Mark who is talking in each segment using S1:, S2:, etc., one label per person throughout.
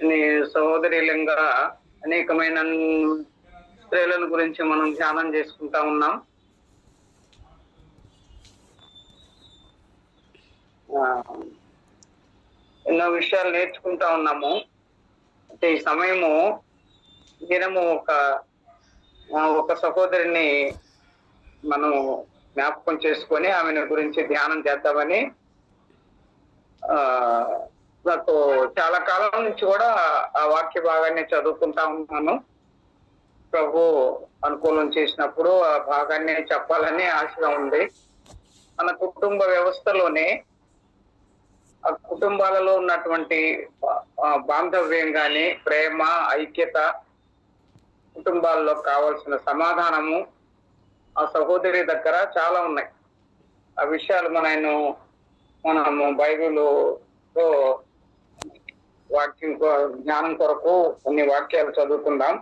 S1: నీ సహోదరిలంగా అనేకమైన స్త్రీలను గురించి మనం ధ్యానం చేసుకుంటా ఉన్నాం. ఎన్నో విషయాలు నేర్చుకుంటా ఉన్నాము. అంటే ఈ సమయము దినము ఒక సహోదరిని మనం జ్ఞాపకం చేసుకొని ఆమెను గురించి ధ్యానం చేద్దామని నాకు చాలా కాలం నుంచి కూడా ఆ వాక్య భాగాన్ని చదువుకుంటా ఉన్నాను. ప్రభు అనుకూలం చేసినప్పుడు ఆ భాగాన్ని చెప్పాలని ఆశగా ఉంది. మన కుటుంబ వ్యవస్థలోనే ఆ కుటుంబాలలో ఉన్నటువంటి బాంధవ్యం గాని, ప్రేమ, ఐక్యత, కుటుంబాల్లో కావాల్సిన సమాధానము ఆ సహోదరి దగ్గర చాలా ఉన్నాయి. ఆ విషయాలు మనము బైబిల్లో వాక్యం జ్ఞానం కొరకు కొన్ని వాక్యాలు చదువుకుందాం.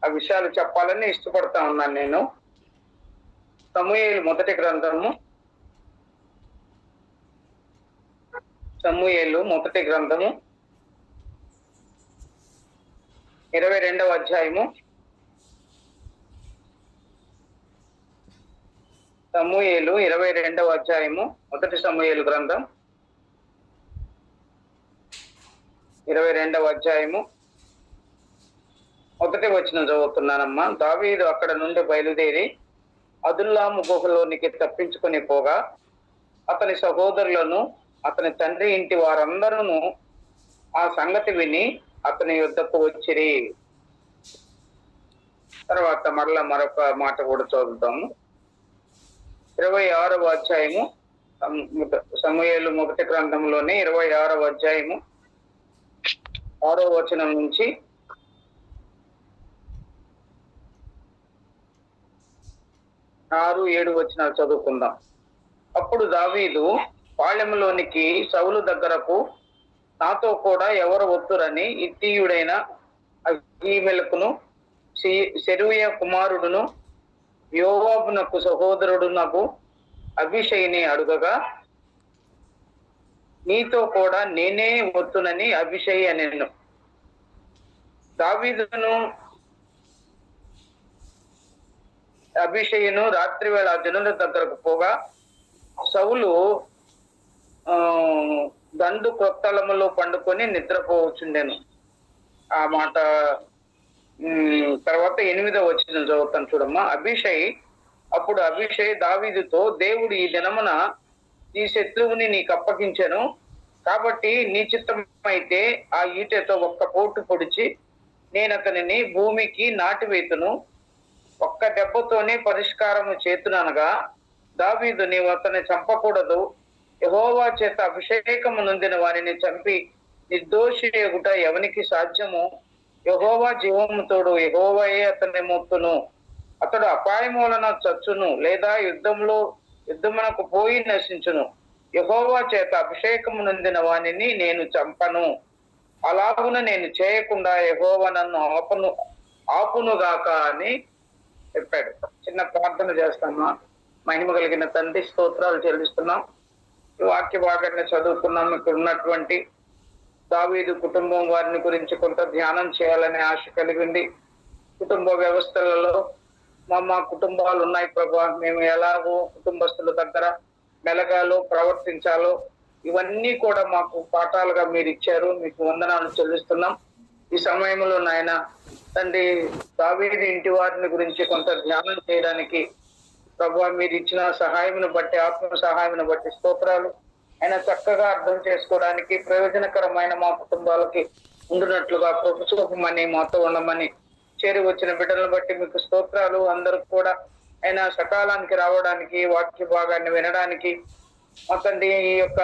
S1: ఆ విషయాలు చెప్పాలని ఇష్టపడతా ఉన్నాను నేను. సమూయేలు మొదటి గ్రంథము 22వ అధ్యాయము. సమూయేలు 22వ అధ్యాయము, మొదటి సమూయేలు గ్రంథం 22వ అధ్యాయము మొదటి వచనం చదువుతున్నానమ్మా. దావీదు అక్కడ నుండి బయలుదేరి అదుల్లాము గుహలోనికి తప్పించుకొని పోగా అతని సహోదరులను, అతని తండ్రి ఇంటి వారందరూ ఆ సంగతి విని అతని యుద్ధకు వచ్చిరి. తర్వాత మరొక మాట కూడా చదువుతాము. 26వ అధ్యాయము, సమూయేలు మొదటి గ్రంథంలోనే 26వ అధ్యాయము 6వ వచనం నుంచి 6, 7 వచనాలు చదువుకుందాం. అప్పుడు దావీదు పాళెంలోనికి సౌలు దగ్గరకు నాతో కూడా ఎవరు వద్దురని ఇత్తీయుడైన అహీమెలకును, సెరూయా కుమారుడును, యోవాబునకు సహోదరుడునకు అభిషయిని అడుగగా, నీతో కూడా నేనే వద్దునని అభిషయి అనెను. దావీదును అభిషయును రాత్రి వేళ జనుల దగ్గరకు పోగా సౌలు దండు కొత్తలములో పండుకొని నిద్రపోవచ్చుండెను. ఆ మాట తర్వాత 8వ వచనం చదువుతాను చూడమ్మా. అప్పుడు అభిషయ్ దావీదుతో, దేవుడు ఈ దినమున నీ శత్రువుని నీకు అప్పగించెను కాబట్టి నీ చిత్తమైతే ఆ ఈటెతో ఒక్క పోటు పొడిచి నేను అతనిని భూమికి నాటివేతును, ఒక్క దెబ్బతోనే పరిష్కారము చేతుననగా, దావీదు నీవు అతన్ని చంపకూడదు, యెహోవా చేత అభిషేకము నొందిన వారిని చంపి నిర్దోషి ఎగుట ఎవనికి సాధ్యము? యెహోవా జీవముతోడు, యెహోవాయే అతన్ని మోత్తును. అతడు అపాయమూలన చచ్చును, లేదా యుద్ధమునకు పోయి నశించును. యెహోవా చేత అభిషేకము నొందిన వానిని నేను చంపను. అలాగున నేను చేయకుండా యెహోవా నన్ను ఆపునుగాక అని చెప్పాడు. చిన్న ప్రార్థన చేస్తామా. మహిమ కలిగిన తండ్రి, స్తోత్రాలు చెల్లిస్తున్నాం. ఈ వాక్య భాగాన్ని చదువుకున్నాం. ఇక్కడ ఉన్నటువంటి దావీదు కుటుంబం వారిని గురించి కొంత ధ్యానం చేయాలనే ఆశ కలిగింది. కుటుంబ వ్యవస్థలలో మా కుటుంబాలు ఉన్నాయి ప్రభా, మేము ఎలాగో కుటుంబస్తుల దగ్గర మెలగాలో ప్రవర్తించాలో ఇవన్నీ కూడా మాకు పాఠాలుగా మీరు ఇచ్చారు. మీకు వందనాలు చెల్లిస్తున్నాం. ఈ సమయంలో నాయన తండ్రి, దావీదు ఇంటి వారిని గురించి కొంత ధ్యానం చేయడానికి ప్రభా మీరు ఇచ్చిన సహాయమును బట్టి, ఆత్మ సహాయమును బట్టి స్తోత్రాలు. ఆయన చక్కగా అర్థం చేసుకోవడానికి ప్రయోజనకరమైన మా కుటుంబాలకి ఉండునట్లుగా కృప చూపమని, మాతో ఉండమని చేరి వచ్చిన బిడ్డలను బట్టి మీకు స్తోత్రాలు. అందరూ కూడా ఆయన సకాలానికి రావడానికి, వాక్య భాగాన్ని వినడానికి మా తండ్రి ఈ యొక్క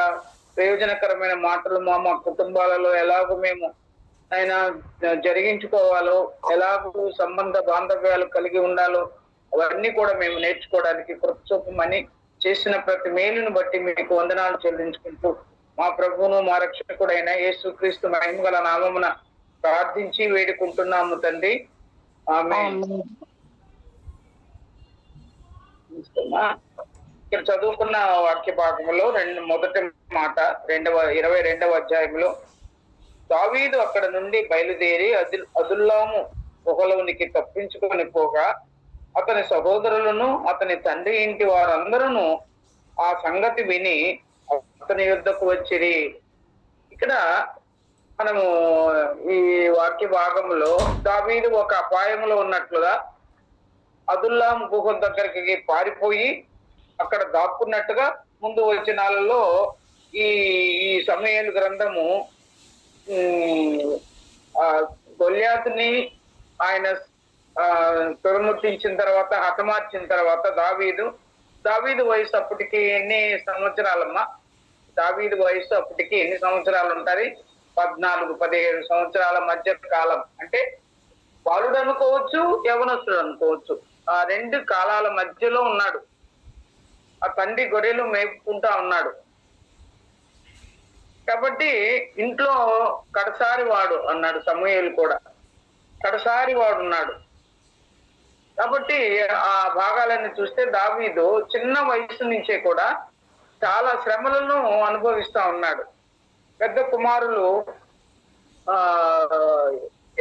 S1: ప్రయోజనకరమైన మాటలు మా కుటుంబాలలో ఎలాగో మేము ఆయన జరిగించుకోవాలో, ఎలాగో సంబంధ బాంధవ్యాలు కలిగి ఉండాలో అవన్నీ కూడా మేము నేర్చుకోవడానికి కృప చూపమని, చేసిన ప్రతి మేలును బట్టి మీకు వందనాలు చెల్లించుకుంటూ మా ప్రభువును మా రక్షకుడైన యేసుక్రీస్తు మహిమగల నామమున ప్రార్థించి వేడుకుంటున్నాము తండ్రి. ఆమేన్. ఇక్కడ చదువుకున్న వాక్య భాగంలో మొదటి మాట 22వ అధ్యాయంలో దావీదు అక్కడ నుండి బయలుదేరి అదుల్లాము గుహలోనికి తప్పించుకొని పోగా అతని సహోదరులను అతని తండ్రి ఇంటి వారందరూ ఆ సంగతి విని అతని యుద్ధకు వచ్చిరి. ఇక్కడ మనము ఈ వాక్య భాగంలో దావీదు ఒక అపాయంలో ఉన్నట్లుగా అదుల్లాం గుహ దగ్గరికి పారిపోయి అక్కడ దాక్కున్నట్టుగా ముందు వచనాలలో ఈ సమూయేలు గ్రంథము గొల్యాతుని ఆయన తుదముట్టించిన తర్వాత హతమార్చిన తర్వాత దావీదు వయసు అప్పటికి ఎన్ని సంవత్సరాలమ్మా? దావీదు వయసు అప్పటికి ఎన్ని సంవత్సరాలు ఉంటాయి? 14-17 సంవత్సరాల మధ్య కాలం. అంటే బాలుడు అనుకోవచ్చు, యవనస్తుడు అనుకోవచ్చు. ఆ 2 కాలాల మధ్యలో ఉన్నాడు. ఆ తండ్రి గొర్రెలు మేపుకుంటా ఉన్నాడు కాబట్టి ఇంట్లో కడసారి వాడు అన్నాడు సమూయేలు కూడా. కడసారి వాడు ఉన్నాడు కాబట్టి ఆ భాగాలన్నీ చూస్తే దావీదు చిన్న వయసు నుంచే కూడా చాలా శ్రమలను అనుభవిస్తా ఉన్నాడు. పెద్ద కుమారులు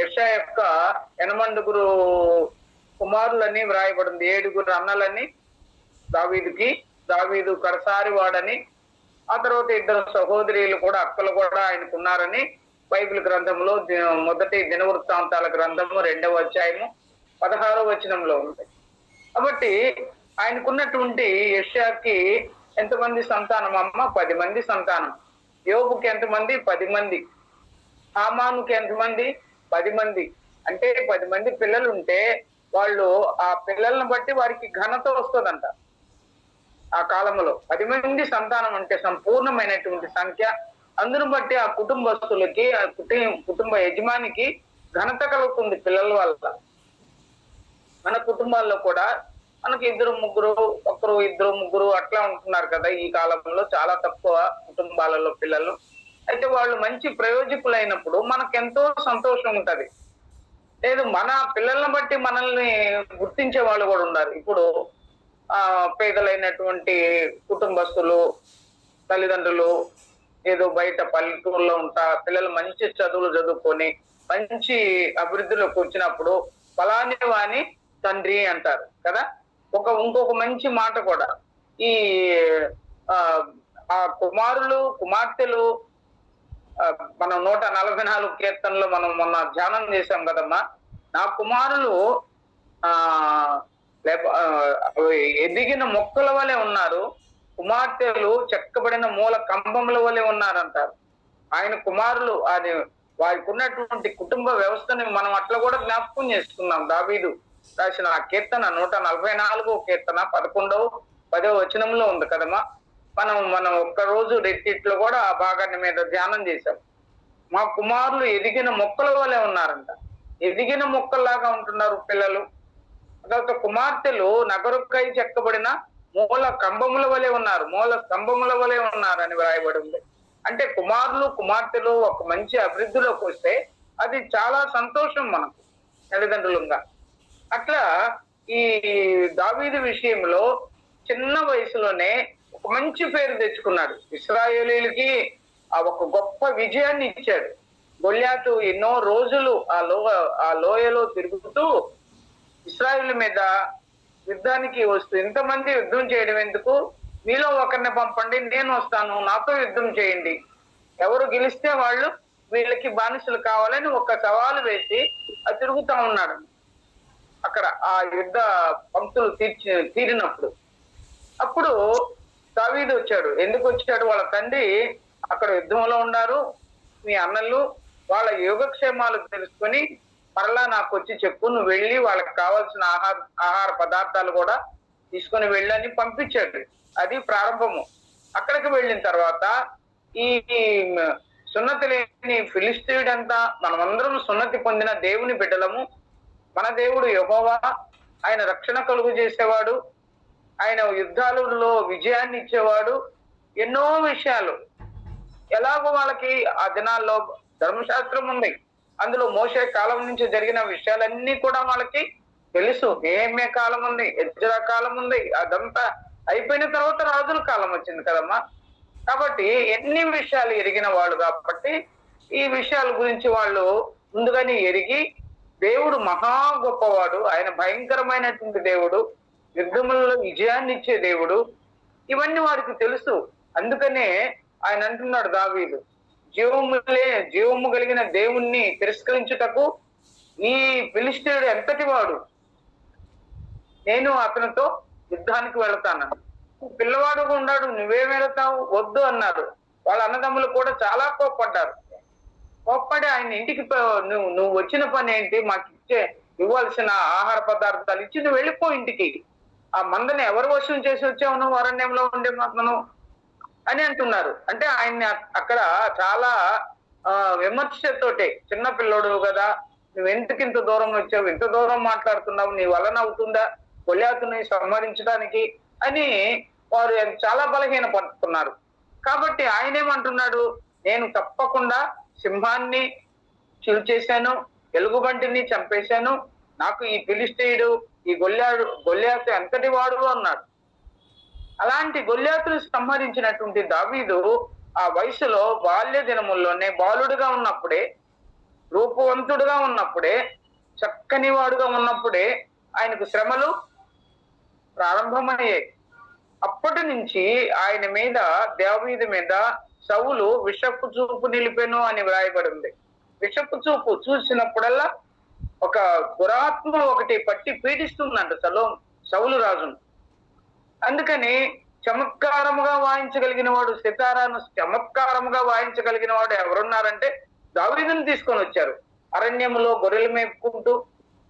S1: యెషయా యొక్క 8 కుమారులని వ్రాయబడింది. 7 అన్నలని దావీదుకి, దావీదు కడసారి వాడని, ఆ తర్వాత 2 సహోదరులు కూడా, అక్కలు కూడా ఆయనకున్నారని బైబిల్ గ్రంథంలో మొదటి దినవృత్తాంతాల గ్రంథము 2వ అధ్యాయము 16వ వచనంలో ఉంది. కాబట్టి ఆయనకున్నటువంటి యెషయాకి ఎంతమంది సంతానం అమ్మ? 10 మంది సంతానం. యోబుకి ఎంతమంది? 10 మంది. హామానుకి ఎంతమంది? 10 మంది. అంటే 10 మంది పిల్లలు ఉంటే వాళ్ళు ఆ పిల్లలను బట్టి వారికి ఘనత వస్తుందంట. ఆ కాలంలో 10 మంది సంతానం అంటే సంపూర్ణమైనటువంటి సంఖ్య. అందును బట్టి ఆ కుటుంబస్తులకి, ఆ కుటుంబ యజమానికి ఘనత కలుగుతుంది పిల్లల వల్ల. మన కుటుంబాల్లో కూడా మనకి 2-3, 1-2-3 అట్లా ఉంటున్నారు కదా. ఈ కాలంలో చాలా తక్కువ కుటుంబాలలో పిల్లలు. అయితే వాళ్ళు మంచి ప్రయోజకులైనప్పుడు మనకెంతో సంతోషం ఉంటది. లేదు, మన పిల్లల్ని బట్టి మనల్ని గుర్తించే వాళ్ళు కూడా ఉన్నారు. ఇప్పుడు పేదలైనటువంటి కుటుంబస్తులు, తల్లిదండ్రులు ఏదో బయట పల్లెటూరులో ఉంటా పిల్లలు మంచి చదువులు చదువుకొని మంచి అభివృద్ధిలోకి వచ్చినప్పుడు ఫలాని వాని తండ్రి అంటారు కదా. ఇంకొక మంచి మాట కూడా, ఈ ఆ కుమారులు కుమార్తెలు మనం 144 కీర్తనలో మనం మొన్న ధ్యానం చేశాం కదమ్మా. నా కుమారులు ఎదిగిన మొక్కల వలె ఉన్నారు, కుమార్తెలు చెక్కబడిన మూల కంబముల వలె ఉన్నారంటారు. ఆయన కుమారులు అది వారికి ఉన్నటువంటి కుటుంబ వ్యవస్థని మనం అట్లా కూడా జ్ఞాపకం చేసుకున్నాం. దావీదు రాసిన ఆ కీర్తన 144వ కీర్తన 11-10వ వచనంలో ఉంది కదమ్మా. మనం ఒక్కరోజు రెట్టిట్లో కూడా ఆ భాగాన్ని మీద ధ్యానం చేశాం. మా కుమారులు ఎదిగిన మొక్కల వలె ఉన్నారంట. ఎదిగిన మొక్కల్లాగా ఉంటున్నారు పిల్లలు. తర్వాత కుమార్తెలు నగరుకై చెక్కబడిన మూల కంబముల వలె ఉన్నారు, మూల స్తంభముల వలె ఉన్నారు అని వ్రాయబడి ఉంది. అంటే కుమారులు కుమార్తెలు ఒక మంచి అభివృద్ధిలోకి వస్తే అది చాలా సంతోషం మనకు తల్లిదండ్రులుగా. అట్లా ఈ దావీదు విషయంలో చిన్న వయసులోనే ఒక మంచి పేరు తెచ్చుకున్నాడు. ఇశ్రాయేలీలకి ఒక గొప్ప విజయాన్ని ఇచ్చాడు. గొల్యాతు ఎన్నో రోజులు ఆ లోయలో తిరుగుతూ ఇశ్రాయేలు మీద యుద్ధానికి వస్తూ, ఇంతమంది యుద్ధం చేయడం ఎందుకు, మీలో ఒకరిని పంపండి, నేను వస్తాను, నాతో యుద్ధం చేయండి, ఎవరు గెలిస్తే వాళ్ళు వీళ్ళకి బానిసలు కావాలని ఒక సవాలు వేసి అది తిరుగుతా ఉన్నాడు. అక్కడ ఆ యుద్ధ పంక్తులు తీరినప్పుడు అప్పుడు దావీదు వచ్చాడు. ఎందుకు వచ్చాడు? వాళ్ళ తండ్రి అక్కడ యుద్ధంలో ఉన్నారు, మీ అన్నలు, వాళ్ళ యోగక్షేమాలు తెలుసుకొని మరలా నాకు వచ్చి చెప్పు, నువ్వు వెళ్ళి వాళ్ళకి కావాల్సిన ఆహార పదార్థాలు కూడా తీసుకొని వెళ్ళని పంపించాడు. అది ప్రారంభము. అక్కడికి వెళ్ళిన తర్వాత ఈ సున్నతి లేని ఫిలిస్తీయుడంతా, మనమందరం సున్నతి పొందిన దేవుని బిడ్డలము, మన దేవుడు యెహోవా, ఆయన రక్షణ కలుగు చేసేవాడు, ఆయన యుద్ధాలలో విజయాన్ని ఇచ్చేవాడు. ఎన్నో విషయాలు ఎలాగో వాళ్ళకి ఆ దినాల్లో ధర్మశాస్త్రం ఉంది, అందులో మోషే కాలం నుంచి జరిగిన విషయాలన్నీ కూడా వాళ్ళకి తెలుసు. ఏమే కాలం ఉంది, ఎజ్రా కాలం ఉంది, అదంతా అయిపోయిన తర్వాత రాజుల కాలం వచ్చింది కదమ్మా. కాబట్టి ఎన్ని విషయాలు ఎరిగిన వాళ్ళు కాబట్టి ఈ విషయాల గురించి వాళ్ళు ముందుగానే ఎరిగి, దేవుడు మహా గొప్పవాడు, ఆయన భయంకరమైనటువంటి దేవుడు, యుద్ధములలో విజయాన్ని ఇచ్చే దేవుడు, ఇవన్నీ వారికి తెలుసు. అందుకనే ఆయన అంటున్నాడు దావీదు, జీవము కలిగిన దేవుణ్ణి తిరస్కరించుటకు ఈ ఫిలిష్తీయుడు ఎంతటి వాడు, నేను అతనితో యుద్ధానికి వెళతాను. పిల్లవాడుగా ఉన్నాడు, నువ్వేం వెళతావు, వద్దు అన్నారు. వాళ్ళ అన్నదమ్ములు కూడా చాలా కోప్పడ్డారు. కోప్పడి ఆయన ఇంటికి నువ్వు వచ్చిన పని ఏంటి, మాకు ఇవ్వాల్సిన ఆహార పదార్థాలు ఇచ్చి నువ్వు వెళ్ళిపో ఇంటికి, ఆ మందని ఎవరు వశం చేసి వచ్చావు నువ్వు అరణ్యంలో ఉండే మాత్రం అని అంటున్నారు. అంటే ఆయన్ని అక్కడ చాలా విమర్శతోటే, చిన్న పిల్లోడు కదా, నువ్వు ఎందుకు ఇంత దూరం వచ్చావు, ఇంత దూరం మాట్లాడుతున్నావు, నీ వలన అవుతుందా గొల్యాతుని సంహరించడానికి అని వారు చాలా బలహీన పడుతున్నారు. కాబట్టి ఆయన ఏమంటున్నాడు, నేను తప్పకుండా సింహాన్ని చీల్చేశాను, ఎలుగుబంటిని చంపేశాను, నాకు ఈ ఫిలిష్తీయుడు ఈ గొల్యాతు ఎంతటి వాడు అన్నాడు. అలాంటి గొల్యాతును సంహరించినటువంటి దావీదు ఆ వయసులో బాల్య దినముల్లోనే, బాలుడుగా ఉన్నప్పుడే, రూపవంతుడుగా ఉన్నప్పుడే, చక్కని వాడుగా ఉన్నప్పుడే ఆయనకు శ్రమలు ప్రారంభమయ్యాయి. అప్పటి నుంచి ఆయన మీద, దావీదు మీద సౌలు విషపు చూపు నిలిపెను అని వ్రాయబడింది. విషపు చూపు చూసినప్పుడల్లా ఒక దురాత్మ ఒకటి పట్టి పీడిస్తుందంట సౌలు రాజును. అందుకని చమత్కారముగా వాయించగలిగిన వాడు, సితారాను చమత్కారముగా వాయించగలిగిన వాడు ఎవరున్నారంటే దావీదును తీసుకొని వచ్చారు. అరణ్యములో గొర్రెలు మేపుకుంటూ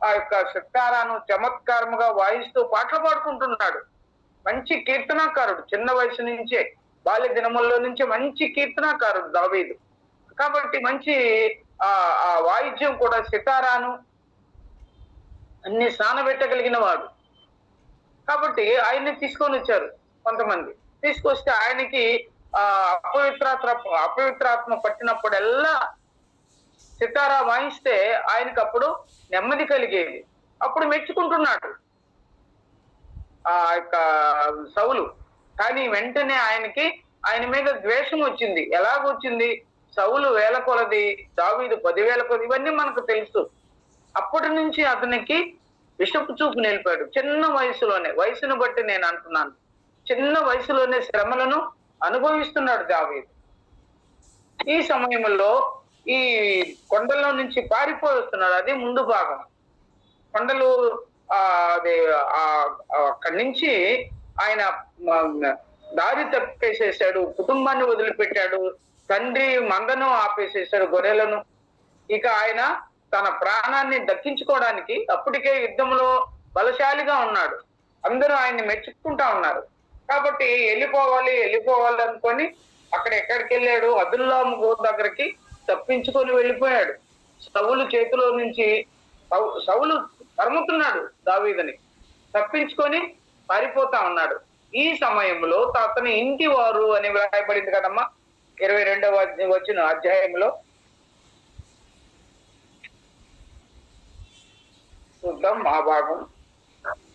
S1: ఆ యొక్క సితారాను చమత్కారముగా వాయిస్తూ పాటలు పాడుకుంటున్నాడు. మంచి కీర్తనాకారుడు, చిన్న వయసు నుంచే, బాల్య దినముల్లో నుంచే మంచి కీర్తనాకారుడు దావీదు. కాబట్టి మంచి ఆ వాయిద్యం కూడా, సితారాను అన్ని సానబెట్టగలిగిన వాడు. కాబట్టి ఆయన్ని తీసుకొని వచ్చారు కొంతమంది. తీసుకొస్తే ఆయనకి అపవిత్రాత్మ పట్టినప్పుడల్లా సితారా వాయిస్తే ఆయనకు అప్పుడు నెమ్మది కలిగేది. అప్పుడు మెచ్చుకుంటున్నాడు ఆ యొక్క సౌలు. కానీ వెంటనే ఆయన మీద ద్వేషం వచ్చింది. ఎలాగొచ్చింది? సౌలు 1000 కొలది, దావీదు 10,000 కొలది, ఇవన్నీ మనకు తెలుసు. అప్పటి నుంచి అతనికి విషపు చూపు నిలిపాడు. చిన్న వయసులోనే, వయసును బట్టి నేను అంటున్నాను, చిన్న వయసులోనే శ్రమలను అనుభవిస్తున్నాడు దావీదు. ఈ సమయంలో ఈ కొండల్లో నుంచి పారిపోయి వస్తున్నాడు. అది ముందు భాగం. కొండలు అక్కడి నుంచి ఆయన దారి తప్పేసేసాడు, కుటుంబాన్ని వదిలిపెట్టాడు, తండ్రి మందను ఆపేసేసాడు, గొర్రెలను. ఇక ఆయన తన ప్రాణాన్ని దక్కించుకోవడానికి అప్పటికే యుద్ధంలో బలశాలిగా ఉన్నాడు. అందరూ ఆయన్ని మెచ్చుకుంటా ఉన్నారు. కాబట్టి వెళ్ళిపోవాలి అనుకొని అక్కడ ఎక్కడికి వెళ్ళాడు, అదుల్లాము దగ్గరికి తప్పించుకొని వెళ్ళిపోయాడు. సౌలు చేతిలో నుంచి సౌలు తరుముతున్నాడు దావీదుని, తప్పించుకొని పారిపోతా ఉన్నాడు. ఈ సమయంలో అతని ఇంటి వారు అని వ్రాయబడింది కదమ్మా 22వ అధ్యాయంలో. చూద్దాం ఆ భాగం.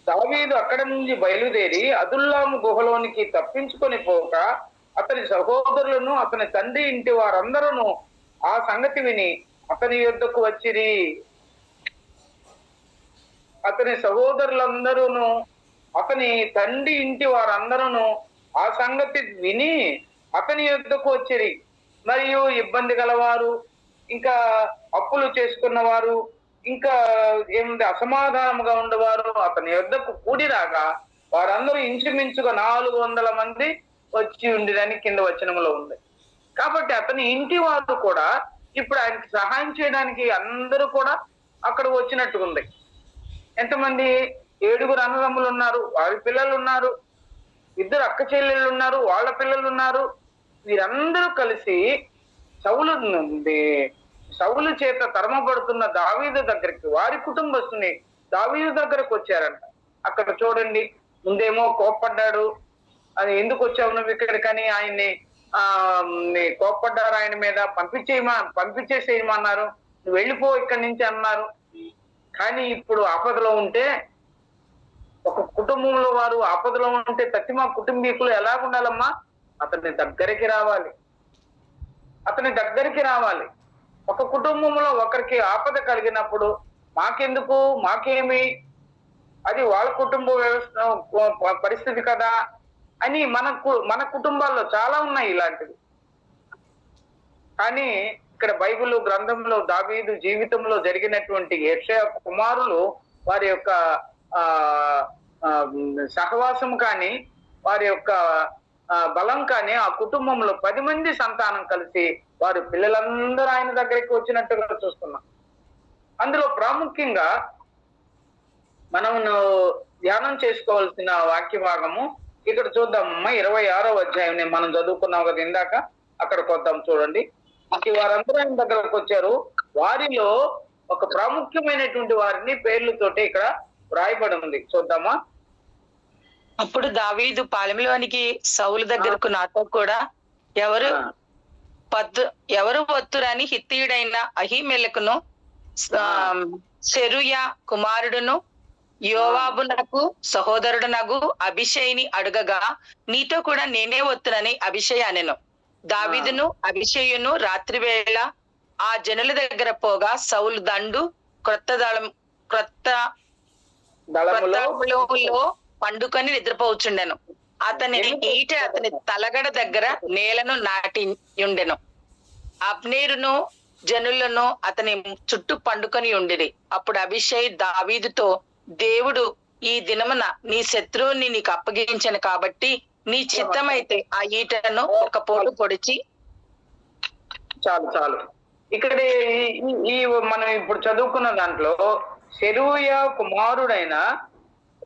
S1: దావీదు అక్కడ నుంచి బయలుదేరి అదుల్లాము గుహలోనికి తప్పించుకొని పోక అతని సహోదరులను, అతని తండ్రి ఇంటి వారందరూ ఆ సంగతి విని అతని యొద్దకు వచ్చిరి. అతని సహోదరులందరూ, అతని తండ్రి ఇంటి వారందరూ ఆ సంగతి విని అతని యొద్దకు వచ్చిరి. మరియు ఇబ్బంది గలవారు, ఇంకా అప్పులు చేసుకున్నవారు, ఇంకా ఏముంది అసమాధానముగా ఉండేవారు అతని యొద్దకు కూడి రాగా వారందరూ ఇంచుమించుగా 400 మంది వచ్చి ఉండిరని కింద వచనంలో ఉంది. కాబట్టి అతని ఇంటి వారు కూడా ఇప్పుడు ఆయనకి సహాయం చేయడానికి అందరూ కూడా అక్కడ వచ్చినట్టు ఉంది. ఎంతమంది? 7 అన్నదమ్ములు ఉన్నారు, వారి పిల్లలు ఉన్నారు, 2 అక్క చెల్లెళ్ళు ఉన్నారు, వాళ్ళ పిల్లలు ఉన్నారు. వీరందరూ కలిసి సౌలు చేత తరమబడుతున్న దావీదు దగ్గరికి, వారి కుటుంబస్తుని దావీదు దగ్గరకు వచ్చారంట. అక్కడ చూడండి, ముందేమో కోప్పడ్డాడు, అది ఎందుకు వచ్చావు నువ్వు ఇక్కడికని ఆయన్ని కోప్పడ్డారు, ఆయన మీద పంపించేసేయమన్నారు, నువ్వు వెళ్ళిపో ఇక్కడి నుంచి అన్నారు. కానీ ఇప్పుడు ఆపదలో ఉంటే, ఒక కుటుంబంలో వారు ఆపదలో ఉంటే మా కుటుంబీకులు ఎలాగుండాలమ్మా? అతని దగ్గరికి రావాలి. ఒక కుటుంబంలో ఒకరికి ఆపద కలిగినప్పుడు మాకెందుకు, మాకేమి, అది వాళ్ళ కుటుంబ వ్యవస్థ పరిస్థితి కదా అని మన కుటుంబాల్లో చాలా ఉన్నాయి ఇలాంటివి. కానీ ఇక్కడ బైబిల్ గ్రంథంలో దావీదు జీవితంలో జరిగినటువంటి యెషయా కుమారులు వారి యొక్క ఆ సహవాసం కానీ, వారి యొక్క బలం కానీ, ఆ కుటుంబంలో 10 మంది సంతానం కలిసి వారి పిల్లలందరూ ఆయన దగ్గరికి వచ్చినట్టుగా చూస్తున్నాం. అందులో ప్రాముఖ్యంగా మనం ధ్యానం చేసుకోవాల్సిన వాక్య భాగము ఇక్కడ చూద్దామమ్మా. 26వ అధ్యాయం మనం చదువుకున్నాం కదా ఇందాక, అక్కడికి వద్దాం చూడండి. వారందరూ ఆయన దగ్గరకు వచ్చారు. వారిలో ఒక ప్రాముఖ్యమైనటువంటి వారిని పేర్లతోటి ఇక్కడ వ్రాయబడి ఉంది, చూద్దామా.
S2: అప్పుడు దావీదు పాలెంలోనికి సౌలు దగ్గరకు నాతో కూడా ఎవరు వత్తురని హిత్తీయుడైన అహీమెలకును సెరూయా కుమారుడును యోవాబునకు సహోదరుడునగు అభిషేయిని అడుగగా, నీతో కూడా నేనే వత్తునని అభిషేయ అనెను. దావీదును అభిషేయును రాత్రి వేళ ఆ జనుల దగ్గర పోగా సౌలు దండు క్రొత్త దళములో పండుకొని నిద్రపోవచ్చుండెను. అతని ఈట అతని తలగడ దగ్గర నేలను నాటి ఉండెను. అబ్నేరును జనులను అతని చుట్టూ పండుకొని ఉండిరి. అప్పుడు అభిషేక్ దావీదుతో, దేవుడు ఈ దినమున నీ శత్రువుని నీకు అప్పగించను కాబట్టి నీ చిత్తమైతే ఆ ఈటను ఒక పోటు పొడిచి.
S1: చాలు. ఇక్కడ ఈ మనం ఇప్పుడు చదువుకున్న దాంట్లో సెరూయా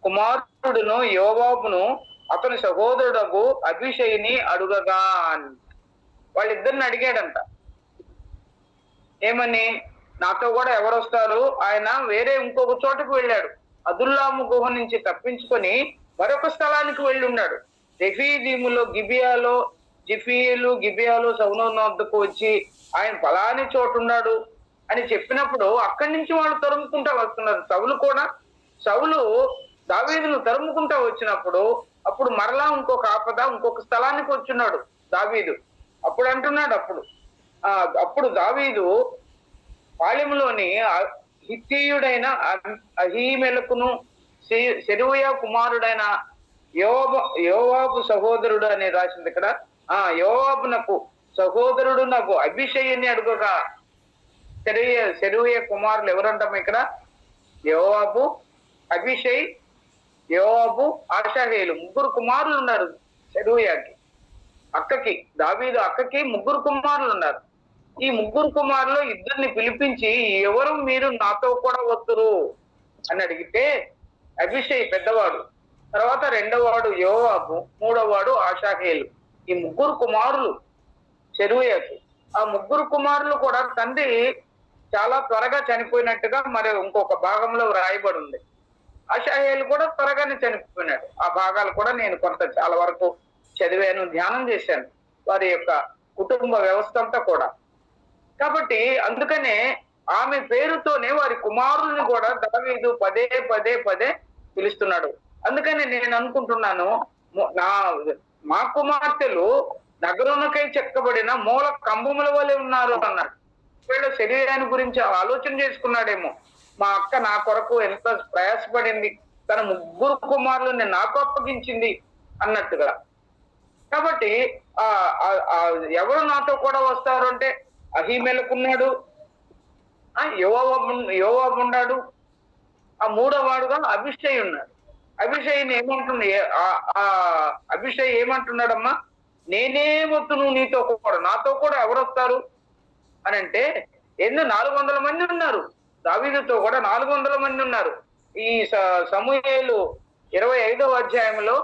S1: కుమారుడును యోవాబును అతని సహోదరుడు అభిషేయిని అడుగగా, వాళ్ళిద్దరిని అడిగాడంట. ఏమని? నాతో కూడా ఎవరు వస్తారు? ఆయన వేరే ఇంకొక చోటుకు వెళ్ళాడు. అదుల్లాము గుహ నుంచి తప్పించుకొని మరొక స్థలానికి వెళ్ళి ఉన్నాడు. గిబియాలో సౌలు వద్దకు వచ్చి ఆయన ఫలాని చోటు ఉన్నాడు అని చెప్పినప్పుడు అక్కడి నుంచి వాళ్ళు తరుముకుంటా వస్తున్నారు. సౌలు దావీదును తరుముకుంటా వచ్చినప్పుడు అప్పుడు మరలా ఇంకొక ఆపద, ఇంకొక స్థలానికి వచ్చున్నాడు దావీదు. అప్పుడు అంటున్నాడు, అప్పుడు దావీదు పాళెంలోని హిత్తీయుడైన అహీమెలకును సెరూయా కుమారుడైన యోవాబు సహోదరుడు అని రాసింది ఇక్కడ. యోవాబునకు సహోదరుడు నాకు అభిషేయుని అడుగగా, సెరూయా కుమారులు ఎవరంటాం ఇక్కడ? యోవాబు, అభిషేయ్, యోవాబు, ఆషాహేలు, 3 కుమారులు ఉన్నారు సెరూయాకి. దావీదు అక్కకి 3 కుమారులు ఉన్నారు. ఈ 3 కుమారులు 2 పిలిపించి, ఎవరు మీరు నాతో కూడా వద్దురు అని అడిగితే, అభిషేక్ పెద్దవాడు, తర్వాత 2వవాడు యోవాబు, 3వవాడు ఆషాహేలు. ఈ 3 కుమారులు సెరూయాకి. ఆ 3 కుమారులు కూడా తండ్రి చాలా త్వరగా చనిపోయినట్టుగా మరి ఇంకొక భాగంలో రాయబడి ఉంది. ఆషాహేలు కూడా త్వరగానే చనిపోయినాడు. ఆ భాగాలు కూడా నేను చాలా వరకు చదివాను, ధ్యానం చేశాను, వారి యొక్క కుటుంబ వ్యవస్థ అంతా కూడా. కాబట్టి అందుకనే ఆమె పేరుతోనే వారి కుమారుల్ని కూడా దావీదు పదే పిలుస్తున్నాడు. అందుకని నేను అనుకుంటున్నాను, మా కుమార్తెలు నగరునకై చెక్కబడిన మూల కంబముల వలె ఉన్నారు అన్నాడు. వీళ్ళ శరీరాన్ని గురించి ఆలోచన చేసుకున్నాడేమో. మా అక్క నా కొరకు ఎంత ప్రయాసపడింది, తన 3 కుమారులని నాకు అప్పగించింది అన్నట్టుగా. కాబట్టి ఎవరు నాతో కూడా వస్తారు అంటే అహీమెలకున్నాడు, యోవాబు ఉన్నాడు, ఆ 3వవాడుగా అభిషేక్ ఉన్నాడు. అభిషేక్ని ఏమంటుంది? అభిషేక్ ఏమంటున్నాడమ్మా? నేనే వద్దును నీతో కూడా, నాతో కూడా ఎవరు వస్తారు అని అంటే, 400 మంది ఉన్నారు. దావీదుతో కూడా 400 మంది ఉన్నారు. ఈ సమూయేలు 25వ అధ్యాయంలో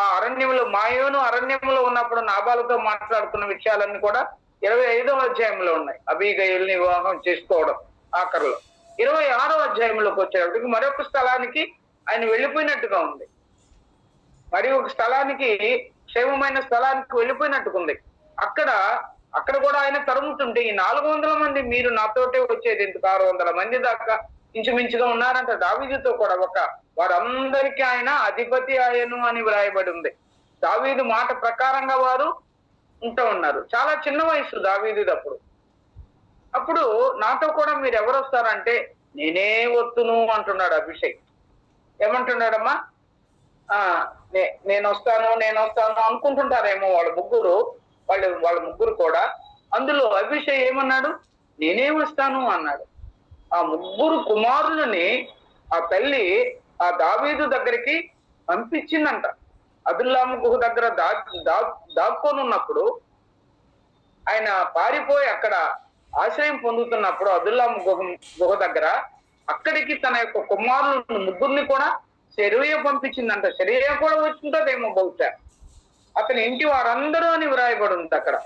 S1: ఆ అరణ్యంలో, మాయోను అరణ్యంలో ఉన్నప్పుడు నాబాలుతో మాట్లాడుకున్న విషయాలన్నీ కూడా 25వ అధ్యాయంలో ఉన్నాయి. అబీగయల్ని వివాహం చేసుకోవడం ఆఖరిలో. 26వ అధ్యాయంలోకి వచ్చేటప్పటికి మరొక స్థలానికి ఆయన వెళ్ళిపోయినట్టుగా ఉంది. మరి ఒక స్థలానికి, క్షేమమైన స్థలానికి వెళ్ళిపోయినట్టుగా ఉంది. అక్కడ కూడా ఆయన తరుముతుంటే, ఈ 400 మంది మీరు నాతోటే వచ్చేది ఎందుకు? 600 మంది దాకా ఇంచుమించుగా ఉన్నారంట దావీదుతో కూడా. వారందరికీ ఆయన అధిపతి ఆయను అని వ్రాయబడి ఉంది. దావీదు మాట ప్రకారంగా వారు ఉంటూ ఉన్నారు. చాలా చిన్న వయసు దావీదుది అప్పుడు. అప్పుడు నాతో కూడా మీరు ఎవరు వస్తారంటే నేనే వస్తును అంటున్నాడు అభిషేక్. ఏమంటున్నాడమ్మా? ఆ నేను వస్తాను అనుకుంటుంటారేమో వాళ్ళ ముగ్గురు కూడా. అందులో అభిషేక్ ఏమన్నాడు? నేనే వస్తాను అన్నాడు. ఆ ముగ్గురు కుమారులని ఆ తల్లి ఆ దావీదు దగ్గరికి పంపించిందంట. అదుల్లాము గుహ దగ్గర దాక్కొని ఉన్నప్పుడు, ఆయన పారిపోయి అక్కడ ఆశ్రయం పొందుతున్నప్పుడు అదుల్లాము గుహ దగ్గర అక్కడికి తన యొక్క కుమారులను ముగ్గురిని కూడా శరీర పంపించిందంట. శరీర కూడా వచ్చింటదేమో బహుశా. అతని ఇంటి వారందరూ అని వ్రాయబడి ఉంది అక్కడ.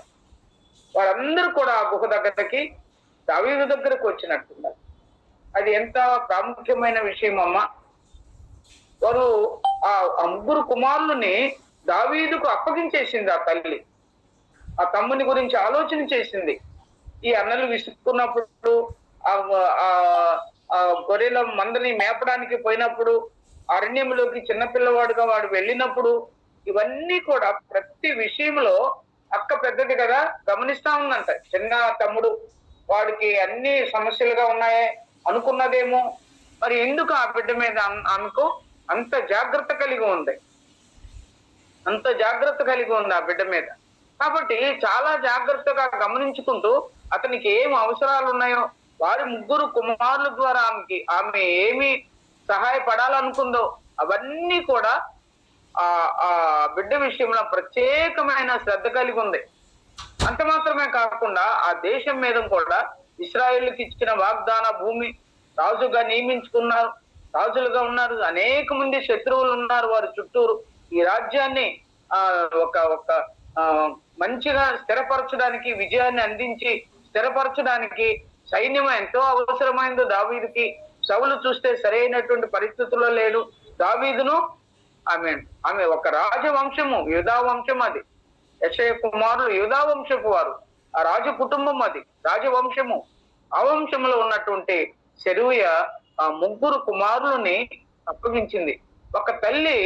S1: వారందరూ కూడా ఆ గుహ దగ్గరికి దావీదు దగ్గరకు వచ్చినట్టున్నారు. అది ఎంత ప్రాముఖ్యమైన విషయం అమ్మా. వారు ఆ ముగ్గురు కుమారులని దావీదుకు అప్పగించేసింది ఆ తల్లి. ఆ తమ్ముని గురించి ఆలోచన చేసింది. ఈ అన్నలు విసుక్కున్నప్పుడు, ఆ గొర్రెల మందని మేపడానికి పోయినప్పుడు, అరణ్యంలోకి చిన్నపిల్లవాడుగా వాడు వెళ్ళినప్పుడు, ఇవన్నీ కూడా ప్రతి విషయంలో అక్క పెద్దది కదా గమనిస్తా ఉందంట. చిన్న తమ్ముడు వాడికి అన్ని సమస్యలుగా ఉన్నాయే అనుకున్నదేమో. మరి ఎందుకు ఆ బిడ్డ మీద ఆమెకు అంత జాగ్రత్త కలిగి ఉంది ఆ బిడ్డ మీద. కాబట్టి చాలా జాగ్రత్తగా గమనించుకుంటూ అతనికి ఏం అవసరాలు ఉన్నాయో, వారి ముగ్గురు కుమారుల ద్వారా ఆమె ఏమి సహాయపడాలనుకుందో అవన్నీ కూడా ఆ బిడ్డ విషయంలో ప్రత్యేకమైన శ్రద్ధ కలిగి ఉంది. అంత మాత్రమే కాకుండా ఆ దేశం మీద కూడా ఇశ్రాయేలుకి ఇచ్చిన వాగ్దాన భూమి, రాజుగా రాజులుగా ఉన్నారు. అనేక మంది శత్రువులు ఉన్నారు వారి చుట్టూరు. ఈ రాజ్యాన్ని ఒక మంచిగా స్థిరపరచడానికి, విజయాన్ని అందించి స్థిరపరచడానికి సైన్యం ఎంతో అవసరమైందో దావీదుకి. సౌలు చూస్తే సరైనటువంటి పరిస్థితుల్లో లేడు. దావీదును ఆమె ఒక రాజవంశము, యూదా వంశం. అది యెషయ కుమారులు యూదా వంశపు వారు. ఆ రాజ కుటుంబం, అది రాజవంశము. ఆ వంశంలో ఉన్నటువంటి సెరూయ ఆ ముగ్గురు కుమారులని అప్పగించింది. ఒక తల్లి,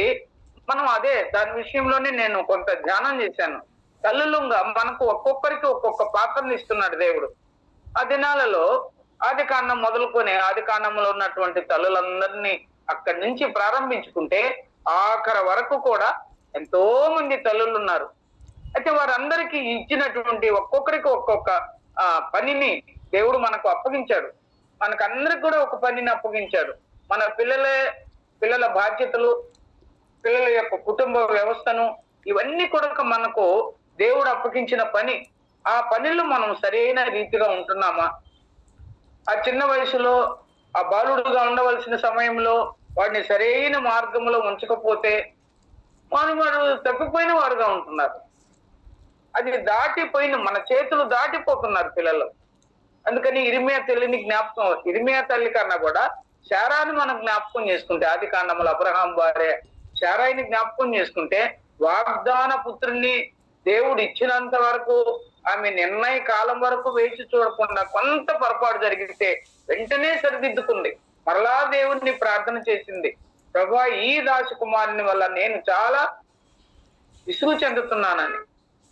S1: మనం దాని విషయంలోనే నేను కొంత ధ్యానం చేశాను. తల్లులుగా మనకు ఒక్కొక్కరికి ఒక్కొక్క పాత్రను ఇస్తున్నాడు దేవుడు. ఆ దినాలలో ఆది కాండం మొదలుకొని ఆది కాండంలో ఉన్నటువంటి తల్లులందరినీ అక్కడి నుంచి ప్రారంభించుకుంటే ఆఖరి వరకు కూడా ఎంతో మంది తల్లులు ఉన్నారు. అయితే వారందరికీ ఇచ్చినటువంటి ఒక్కొక్కరికి ఒక్కొక్క పనిని దేవుడు మనకు అప్పగించాడు. మనకందరికి కూడా ఒక పనిని అప్పగించాడు. మన పిల్లల బాధ్యతలు, పిల్లల యొక్క కుటుంబ వ్యవస్థను, ఇవన్నీ కూడా మనకు దేవుడు అప్పగించిన పని. ఆ పనిలో మనం సరైన రీతిగా ఉంటున్నామా? ఆ చిన్న వయసులో ఆ బాలుడుగా ఉండవలసిన సమయంలో వాడిని సరైన మార్గంలో ఉంచకపోతే వాడు తప్పిపోయిన వారుగా ఉంటున్నారు. అది మన చేతులు దాటిపోతున్నారు పిల్లలు. అందుకని ఇర్మియా తల్లి కన్నా కూడా శారాను మనం జ్ఞాపకం చేసుకుంటే, ఆది కాండంలో అబ్రహాం భార్య శారాయిని జ్ఞాపకం చేసుకుంటే, వాగ్దాన పుత్రుణ్ణి దేవుడు ఇచ్చినంత వరకు ఆమె నిర్ణయ కాలం వరకు వేచి చూడకుండా కొంత పొరపాటు జరిగితే వెంటనే సరిదిద్దుకుంది. మరలా దేవుడిని ప్రార్థన చేసింది, ప్రభా ఈ దాసకుమారుని వల్ల నేను చాలా విసుగు చెందుతున్నానని.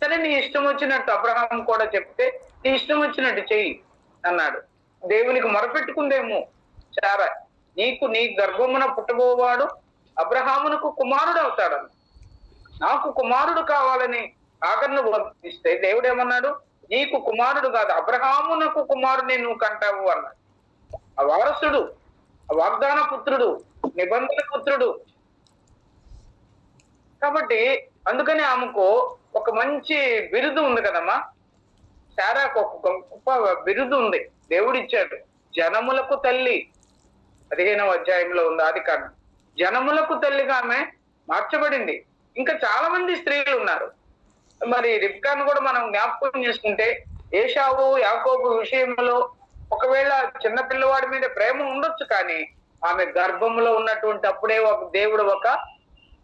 S1: సరే, నీ ఇష్టం వచ్చినట్టు అబ్రహాం కూడా చెప్తే నీ ఇష్టం వచ్చినట్టు చెయ్యి అన్నాడు. దేవునికి మొరపెట్టుకుందేమో శారా, నీ గర్భమున పుట్టబోవాడు అబ్రహామునకు కుమారుడు అవుతాడని. నాకు కుమారుడు కావాలని ఆగర్ను పంపిస్తే దేవుడు ఏమన్నాడు? నీకు కుమారుడు కాదు, అబ్రహామునకు కుమారుని నువ్వు కంటావు అన్నాడు. ఆ వారసుడు, ఆ వాగ్దాన పుత్రుడు, నిబంధన పుత్రుడు. కాబట్టి అందుకని ఆమెకు ఒక మంచి బిరుదు ఉంది కదమ్మా. శారాకు ఒక గొప్ప బిరుదు ఉంది, దేవుడిచ్చాడు. జనములకు తల్లి, 15వ అధ్యాయంలో ఉంది ఆది కాండం. జనములకు తల్లిగా ఆమె మార్చబడింది. ఇంకా చాలా మంది స్త్రీలు ఉన్నారు. మరి రిబ్కాను కూడా మనం జ్ఞాపకం చేసుకుంటే, ఏశావు యాకోబు విషయంలో ఒకవేళ చిన్న పిల్లవాడి మీద ప్రేమ ఉండొచ్చు, కానీ ఆమె గర్భంలో ఉన్నటువంటి అప్పుడే దేవుడు ఒక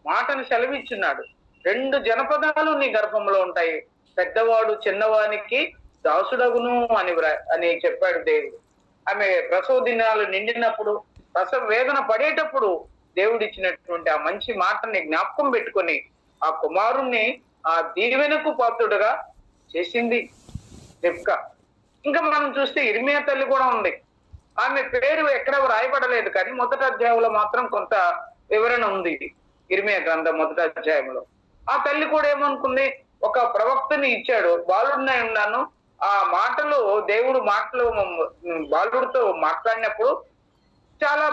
S1: మాటను సెలవిచ్చున్నాడు. 2 జనపదాలు నీ గర్భంలో ఉంటాయి, పెద్దవాడు చిన్నవానికి దాసుడగును అని చెప్పాడు దేవుడు. ఆమె ప్రసవ దినాలు నిండినప్పుడు, ప్రసవ వేదన పడేటప్పుడు దేవుడు ఇచ్చినటువంటి ఆ మంచి మాటని జ్ఞాపకం పెట్టుకొని ఆ కుమారుణ్ణి ఆ దీవెనకు పాత్రుడుగా చేసింది రిబ్కా. ఇంకా మనం చూస్తే ఇర్మియా తల్లి కూడా ఉంది. ఆమె పేరు ఎక్కడ రాయబడలేదు, కానీ మొదటి అధ్యాయంలో మాత్రం కొంత వివరణ ఉంది. ఇర్మియా గ్రంథం మొదటి అధ్యాయంలో ఆ తల్లి కూడా ఏమనుకుంది, ఒక ప్రవక్తని ఇచ్చాడు, బాలుడినై ఉన్నాను, ఆ మాటలు దేవుడు మాటలు బాలుడితో మాట్లాడినప్పుడు చాలా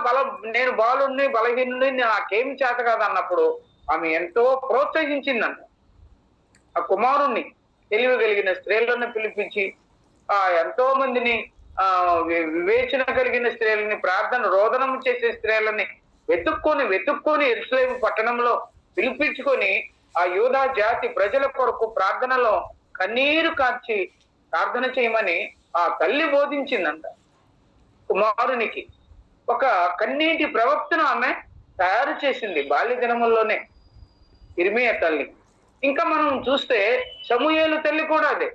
S1: నేను బాలుడిని బలహీనుని నాకేం చేత కాదు అన్నప్పుడు ఆమె ఎంతో ప్రోత్సహించిందంట. ఆ కుమారుణ్ణి తెలివి కలిగిన స్త్రీలను పిలిపించి ఎంతో మందిని వివేచన కలిగిన స్త్రీలని, ప్రార్థన రోదనం చేసే స్త్రీలని వెతుక్కొని యెరూషలేము పట్టణంలో పిలిపించుకొని ఆ యూదా జాతి ప్రజల కొరకు ప్రార్థనలో కన్నీరు కార్చి ప్రార్థన చేయమని ఆ తల్లి బోధించిందంట. కుమారునికి ఒక కన్నీటి ప్రవక్తను ఆమె తయారు చేసింది బాల్య దినముల్లోనే, ఇర్మియా తల్లి. ఇంకా మనం చూస్తే సమూయేలు తల్లి కూడా అదే.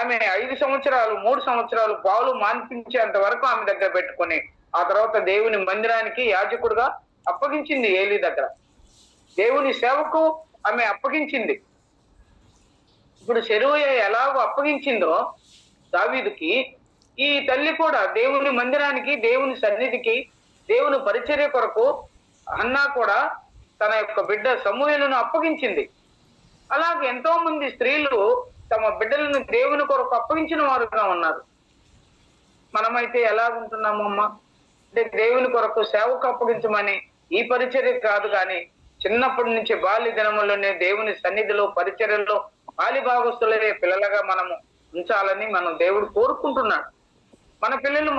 S1: ఆమె 5 సంవత్సరాలు 3 సంవత్సరాలు పాలు మాన్పించేంత వరకు ఆమె దగ్గర పెట్టుకొని ఆ తర్వాత దేవుని మందిరానికి యాజకుడుగా అప్పగించింది. ఏలీ దగ్గర దేవుని సేవకు ఆమె అప్పగించింది. ఇప్పుడు సెరూయా ఎలాగో అప్పగించిందో దావీదుకి, ఈ తల్లి కూడా దేవుని మందిరానికి, దేవుని సన్నిధికి, దేవుని పరిచర్య కొరకు హన్నా కూడా తన యొక్క బిడ్డ సమూయేలును అప్పగించింది. అలాగే ఎంతో మంది స్త్రీలు తమ బిడ్డలను దేవుని కొరకు అప్పగించిన వారుగా ఉన్నారు. మనమైతే ఎలాగుంటున్నామమ్మా అంటే దేవుని కొరకు సేవకు అప్పగించమని ఈ పరిచర్య కాదు, కానీ చిన్నప్పటి నుంచి బాల్య దినముల్లోనే దేవుని సన్నిధిలో పరిచర్యలో బాల్య భాగస్తులనే పిల్లలుగా మనము ఉంచాలని మనం దేవుడు కోరుకుంటున్నాడు. మన పిల్లలు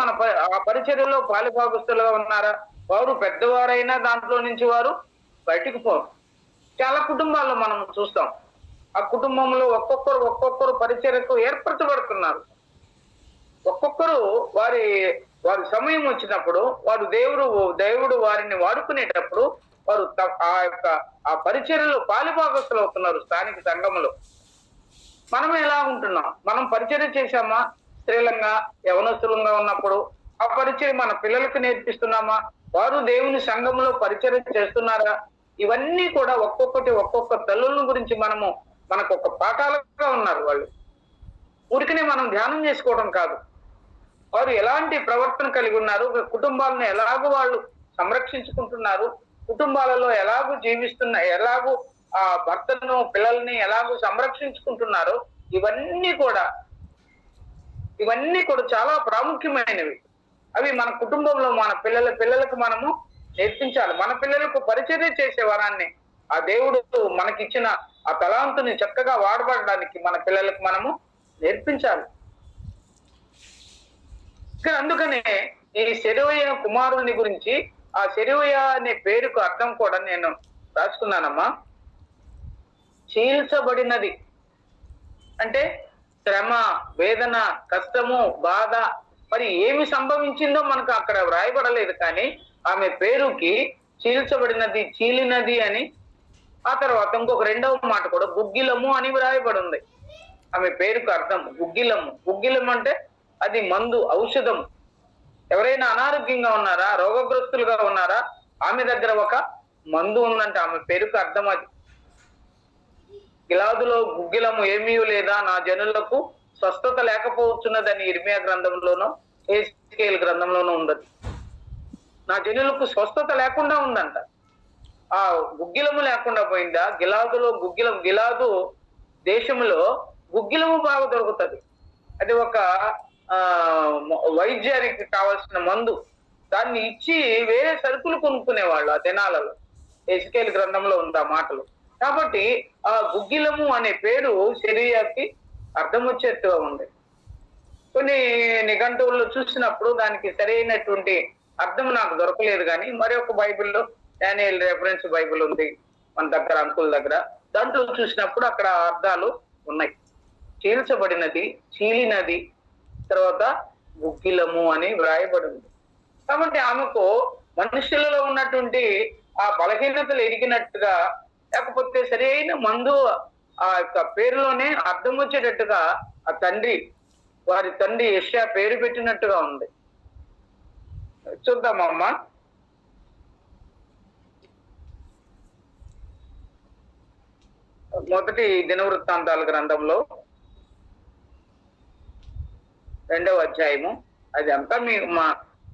S1: ఆ పరిచర్యలో బాల్య భాగస్తులుగా ఉన్నారా? వారు పెద్దవారైనా దాంట్లో నుంచి వారు బయటికి పోరు. చాలా కుటుంబాల్లో మనం చూస్తాం, ఆ కుటుంబంలో ఒక్కొక్కరు పరిచర్యకు ఏర్పరచబడుతున్నారు. ఒక్కొక్కరు వారి సమయం వచ్చినప్పుడు దేవుడు వారిని వాడుకునేటప్పుడు వారు ఆ పరిచర్యలో పాలిభాగస్తులు అవుతున్నారు. స్థానిక సంఘంలో మనం ఎలా ఉంటున్నాం? మనం పరిచర్య చేశామా? స్త్రీలంగా యవనస్తులంగా ఉన్నప్పుడు ఆ పరిచర్య మన పిల్లలకు నేర్పిస్తున్నామా? వారు దేవుని సంఘంలో పరిచర్య చేస్తున్నారా? ఇవన్నీ కూడా ఒక్కొక్క తల్లుల గురించి మనకు ఒక పాఠాలుగా ఉన్నారు. వాళ్ళు ఊరికనే మనం ధ్యానం చేసుకోవడం కాదు, వారు ఎలాంటి ప్రవర్తన కలిగి ఉన్నారు, కుటుంబాలను ఎలాగో వాళ్ళు సంరక్షించుకుంటున్నారు, కుటుంబాలలో ఎలాగూ ఎలాగూ ఆ భర్తను పిల్లల్ని ఎలాగూ సంరక్షించుకుంటున్నారో ఇవన్నీ కూడా చాలా ప్రాముఖ్యమైనవి. అవి మన కుటుంబంలో మన పిల్లలకు మనము నేర్పించాలి. మన పిల్లలకు పరిచర్య చేసే వరాన్ని ఆ దేవుడు మనకిచ్చిన ఆ తలాంతుని చక్కగా వాడబడడానికి మన పిల్లలకు మనము నేర్పించాలి. అందుకనే ఈ సెరూయా కుమారుని గురించి, ఆ సెరూయా అనే పేరుకు అర్థం కూడా నేను రాసుకున్నానమ్మా. చీల్చబడినది అంటే శ్రమ, వేదన, కష్టము, బాధ, మరి ఏమి సంభవించిందో మనకు అక్కడ వ్రాయబడలేదు, కానీ ఆమె పేరుకి చీల్చబడినది, చీలినది అని, ఆ తర్వాత ఇంకొక రెండవ మాట కూడా గుగ్గిలము అని వ్రాయబడి ఉంది. ఆమె పేరుకు అర్థం గుగ్గిలం అంటే అది మందు, ఔషధం. ఎవరైనా అనారోగ్యంగా ఉన్నారా, రోగగ్రస్తులుగా ఉన్నారా, ఆమె దగ్గర ఒక మందు ఉందంటే ఆమె పేరుకు అర్థం అది. గిలాదులో గుగ్గిలము ఏమీ లేదా, నా జనులకు స్వస్థత లేకపోవచ్చున్నదని ఇర్మియా గ్రంథంలోనూ ఎహెజ్కేలు గ్రంథంలోనూ ఉండదు. నా జనులకు స్వస్థత లేకుండా ఉందంట. ఆ గుగ్గిలము లేకుండా పోయిందా? గిలాదు దేశంలో గుగ్గిలము బాగా దొరుకుతుంది. అది ఒక వైద్యానికి కావాల్సిన మందు. దాన్ని ఇచ్చి వేరే సరుకులు కొనుక్కునేవాళ్ళు ఆ దినాలలో. ఎహెజ్కేలు గ్రంథంలో ఉంది ఆ మాటలు. కాబట్టి ఆ గుగ్గిలము అనే పేరు సెరూయాకి అర్థం వచ్చేట్టుగా ఉంది. కొన్ని నిఘంటువుల్లో చూసినప్పుడు దానికి సరైనటువంటి అర్థం నాకు దొరకలేదు, కానీ మరొక బైబిల్లో డానియేల్ రెఫరెన్స్ బైబిల్ ఉంది మన దగ్గర, అంకుల్ దగ్గర. దాంట్లో చూసినప్పుడు అక్కడ అర్థాలు ఉన్నాయి. చీల్చబడినది, చీలినది, తర్వాత గుగ్గిలము అని వ్రాయబడింది. కాబట్టి ఆమెకు మనుషులలో ఉన్నటువంటి ఆ బలహీనతలు ఎరిగినట్టుగా, లేకపోతే సరైన మందు ఆ యొక్క పేరులోనే అర్థం వచ్చేటట్టుగా ఆ వారి తండ్రి యెషయా పేరు పెట్టినట్టుగా ఉంది. చూద్దామమ్మా. మొదటి దినవృత్తాంతాల గ్రంథంలో 2వ అధ్యాయము. అది అంతా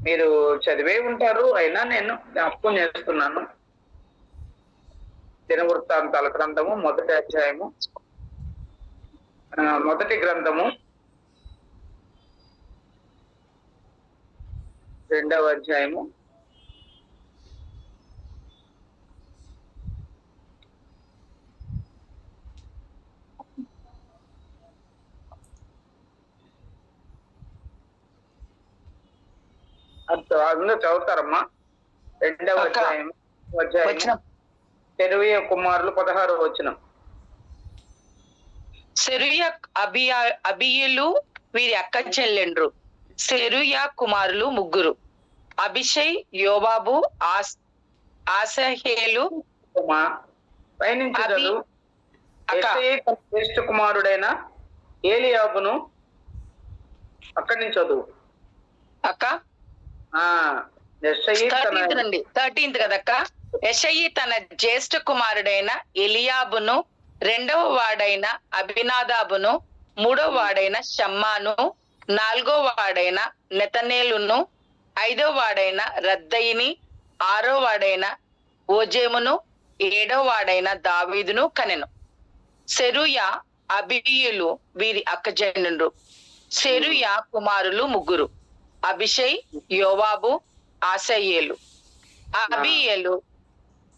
S1: మీరు చదివే ఉంటారు, అయినా నేను జ్ఞాపకం చేస్తున్నాను. దినవృత్తాంతాల గ్రంథము 1వ అధ్యాయము, మొదటి గ్రంథము 2వ అధ్యాయము 2వ చదువుతారమ్మా. 2వ అధ్యాయం సెరూయా కుమారులు 16వ వచనం.
S2: సెరూయా అబీయులు వీరి అక్క చెల్లెండ్రు. సెరూయా కుమారులు 3: అబిషై, యోబాబు, ఆసహేలు.
S1: పైనుంచి జ్యేష్ఠ కుమారుడైన ఏలియాబును అక్కడి నుంచి చదువు
S2: అక్క. 13th కదక్క. యెషయి తన జ్యేష్ఠ కుమారుడైన ఎలియాబును, 2వ వాడైన అబినాదాబును, 3వ వాడైన షమ్మాను, 4వ వాడైన నెతనేలును, 5వ వాడైన రద్దయిని, 6వ వాడైన ఓజేమును, 7వ వాడైన దావీదును కనెను. సెరూయా అబీయులు వీరి అక్కజనుండ్రు. సెరూయా కుమారులు 3: అబిషై, యోవాబు, ఆసయేలు. అబీయేలు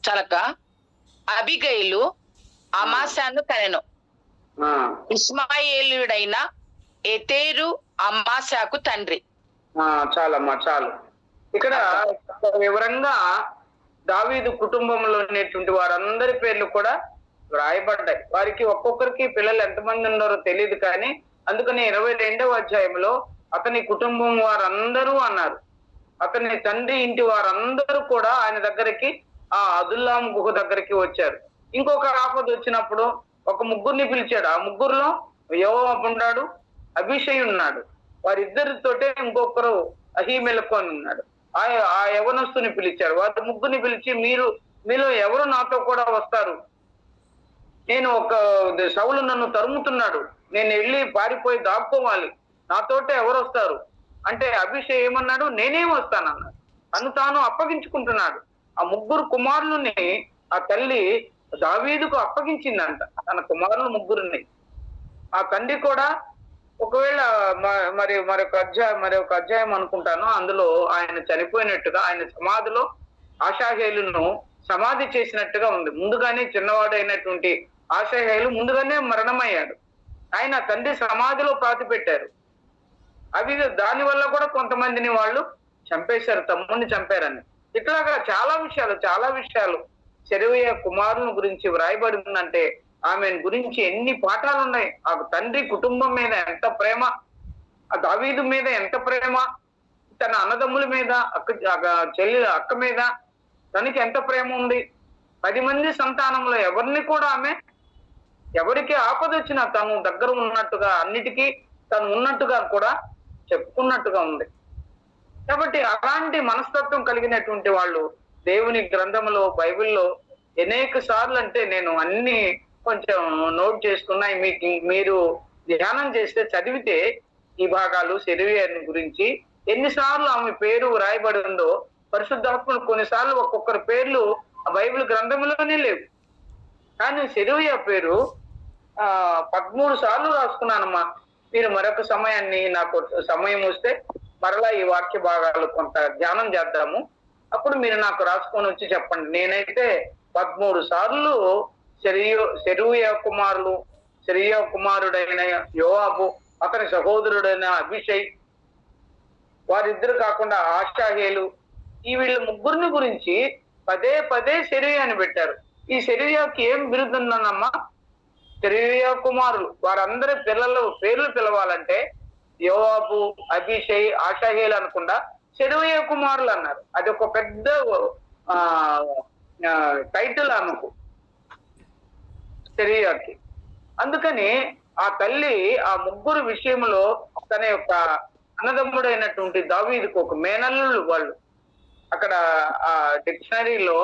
S2: చలక అబిగైలు అమాశాను కనెను. ఇష్మాయేలుడైన ఎతేరు అమాశాకు తండ్రి.
S1: చాలమ్మా, చాలు. ఇక్కడ వివరంగా దావీదు కుటుంబంలో ఉన్నటువంటి వారందరి పేర్లు కూడా రాయబడ్డాయి. వారికి ఒక్కొక్కరికి పిల్లలు ఎంతమంది ఉన్నారో తెలియదు, కానీ అందుకని 22వ అధ్యాయంలో అతని కుటుంబం వారందరూ అన్నారు. అతని తండ్రి ఇంటి వారందరూ కూడా ఆయన దగ్గరికి, ఆ అదుల్లాం గుహ దగ్గరికి వచ్చారు. ఇంకొక ఆపద వచ్చినప్పుడు ఒక 3 పిలిచాడు. ఆ 3లో యోవాబు ఉన్నాడు, అబీషై ఉన్నాడు. వారిద్దరితోటే ఇంకొకరు అహీమెలకు అని ఉన్నాడు. ఆ యవనస్తుని పిలిచారు. వారి 3 పిలిచి, మీలో ఎవరు నాతో కూడా వస్తారు? నేను సౌలు నన్ను తరుముతున్నాడు, నేను వెళ్ళి పారిపోయి దాక్కోవాలి, నాతోటే ఎవరు వస్తారు అంటే అభిషేక్ ఏమన్నాడు? నేనేం వస్తానన్నాడు. తను తాను అప్పగించుకుంటున్నాడు. ఆ 3 కుమారులని ఆ తల్లి దావీదుకు అప్పగించిందంట, తన కుమారులు 3ని. ఆ తండ్రి కూడా ఒకవేళ మరొక అధ్యాయం అనుకుంటాను, అందులో ఆయన చనిపోయినట్టుగా, ఆయన సమాధిలో ఆషాహేలును సమాధి చేసినట్టుగా ఉంది. ముందుగానే చిన్నవాడైనటువంటి ఆషాహేలు ముందుగానే మరణమయ్యాడు. ఆయన తండ్రి సమాధిలో పాతి పెట్టారు. అవి దాని వల్ల కూడా కొంతమందిని వాళ్ళు చంపేశారు, తమ్ముడిని చంపారని. ఇట్లాగా చాలా విషయాలు సెరూయా కుమారుని గురించి వ్రాయబడి ఉందంటే ఆమె గురించి ఎన్ని పాఠాలు ఉన్నాయి. ఆ తండ్రి కుటుంబం మీద ఎంత ప్రేమ, ఆ దావీదు మీద ఎంత ప్రేమ, తన అన్నదమ్ముల మీద, అక్క మీద తనకి ఎంత ప్రేమ ఉంది. 10 మంది సంతానంలో ఎవరిని కూడా ఆమె, ఎవరికి ఆపద వచ్చినా తను దగ్గర ఉన్నట్టుగా, అన్నిటికీ తను ఉన్నట్టుగా కూడా చెప్పుకున్నట్టుగా ఉంది. కాబట్టి అలాంటి మనస్తత్వం కలిగినటువంటి వాళ్ళు దేవుని గ్రంథంలో, బైబిల్లో అనేక సార్లు, అంటే నేను అన్ని కొంచెం నోట్ చేసుకున్నా, మీరు ధ్యానం చేస్తే, చదివితే ఈ భాగాలు సెరూయా గురించి ఎన్నిసార్లు ఆమె పేరు రాయబడి ఉందో, పరిశుద్ధాత్మలు కొన్నిసార్లు ఒక్కొక్కరి పేర్లు ఆ బైబిల్ గ్రంథంలోనే లేవు. కానీ సెరూయా పేరు 13 సార్లు రాసుకున్నానమ్మా. మీరు మరొక సమయాన్ని, నాకు సమయం వస్తే మరలా ఈ వాక్య భాగాలు కొంత ధ్యానం చేద్దాము. అప్పుడు మీరు నాకు రాసుకొని వచ్చి చెప్పండి. నేనైతే 13 సార్లు సెరూయా కుమారుడైన యోవాబు, అతని సహోదరుడైన అభిషై, వారిద్దరు కాకుండా ఆషాహేలు, వీళ్ళ 3 గురించి పదే సెరూయా అని పెట్టారు. ఈ సెరూయాకి ఏం బిరుదుందన్నమ్మా? సెరూయా కుమారులు. వారందరి పేర్లు పిలవాలంటే యోవాబు, అబీషై, ఆషాహేలు అనకుండా సెరూయా కుమారులు అన్నారు. అది ఒక పెద్ద టైటిల్ ఆమెకు, సెరూయాకి. అందుకని ఆ తల్లి ఆ 3 విషయంలో తన యొక్క అన్నదమ్ముడైనటువంటి దావీదుకు ఒక మేనల్లుళ్ళు వాళ్ళు. అక్కడ ఆ డిక్షనరీలో,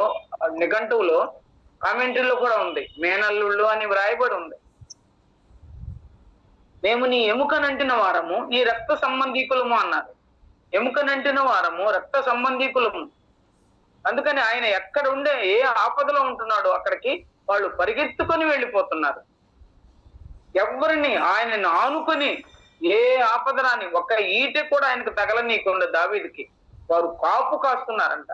S1: నిఘంటువులో, కామెంటరీలో కూడా ఉంది, మేనల్లుళ్ళు అని వ్రాయబడి ఉంది. మేము నీ ఎముకనంటిన వారము, నీ రక్త సంబంధీకులము అన్నారు. ఎముకనంటిన వారము, రక్త సంబంధీకులము. అందుకని ఆయన ఎక్కడ ఉండే ఏ ఆపదలో ఉంటున్నాడో అక్కడికి వాళ్ళు పరిగెత్తుకొని వెళ్ళిపోతున్నారు. ఎవరిని ఆయనను ఆనుకొని ఏ ఆపద రాని ఒక్క ఈట కూడా ఆయనకు తగలనీయకుండా దావీదుకి వారు కాపు కాస్తున్నారంట.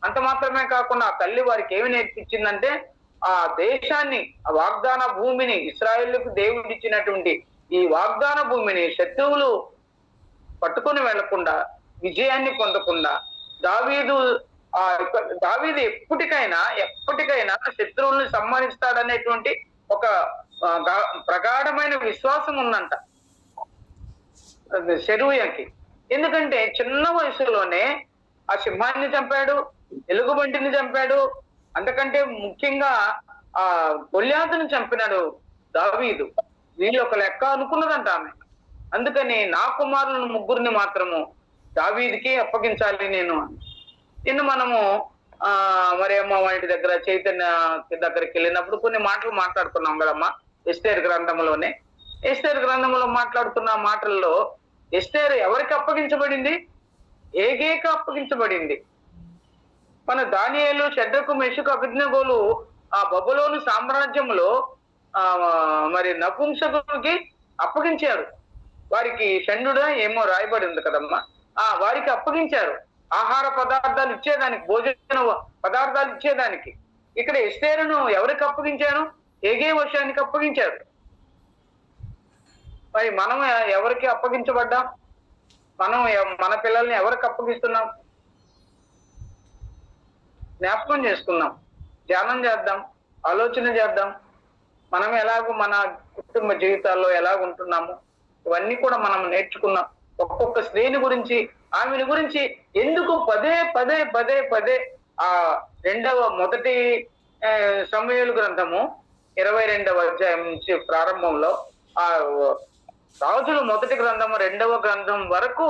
S1: అంత మాత్రమే కాకుండా ఆ తల్లి వారికి ఏమి నేర్పించిందంటే, ఆ దేశాన్ని, ఆ వాగ్దాన భూమిని, ఇశ్రాయేలుకు దేవుడు ఇచ్చినటువంటి ఈ వాగ్దాన భూమిని శత్రువులు పట్టుకొని వెళ్లకుండా, విజయాన్ని పొందకుండా దావీదు ఎప్పటికైనా శత్రువుల్ని సమ్మానిస్తాడనేటువంటి ఒక ప్రగాఢమైన విశ్వాసం ఉందంట సెరూయాకి. ఎందుకంటే చిన్న వయసులోనే ఆ సింహాన్ని చంపాడు, ఎలుగుబంటిని చంపాడు, అంతకంటే ముఖ్యంగా ఆ గొల్యాతుని చంపినాడు దావీదు. వీళ్ళు ఒక లెక్క అనుకున్నదంట ఆమె. అందుకని నా కుమారులను ముగ్గురిని మాత్రము దావీదుకి అప్పగించాలి నేను. నిన్న మనము మరి అమ్మ వాటి దగ్గర చైతన్య దగ్గరికి వెళ్ళినప్పుడు కొన్ని మాటలు మాట్లాడుకున్నాం కదమ్మా. ఎస్తేరు గ్రంథంలో మాట్లాడుతున్న మాటల్లో ఎస్తేరు ఎవరికి అప్పగించబడింది? ఏగేకి అప్పగించబడింది. మన దానియేలు, షడ్రకు, మెషకు, అబేద్నెగోలు ఆ బబులోను సామ్రాజ్యంలో మరి నపుంసకుడికి అప్పగించారు. వారికి షండుడా ఏమో రాయబడి ఉంది కదమ్మా. వారికి అప్పగించారు ఆహార పదార్థాలు ఇచ్చేదానికి, భోజన పదార్థాలు ఇచ్చేదానికి. ఇక్కడ ఎస్తేరును ఎవరికి అప్పగించారు? ఏగే వర్షానికి అప్పగించారు. మరి మనం ఎవరికి అప్పగించబడ్డాం? మనం మన పిల్లల్ని ఎవరికి అప్పగిస్తున్నాం? జ్ఞాపకం చేసుకుందాం, ధ్యానం చేద్దాం, ఆలోచన చేద్దాం. మనం ఎలాగో మన కుటుంబ జీవితాల్లో ఎలాగుంటున్నాము ఇవన్నీ కూడా మనం నేర్చుకున్నాం. ఒక్కొక్క స్త్రీని గురించి, ఆమెను గురించి ఎందుకు పదే పదే పదే పదే ఆ మొదటి సమూయేలు గ్రంథము 22వ అధ్యాయం నుంచి ప్రారంభంలో ఆ రాజుల మొదటి గ్రంథము 2వ గ్రంథం వరకు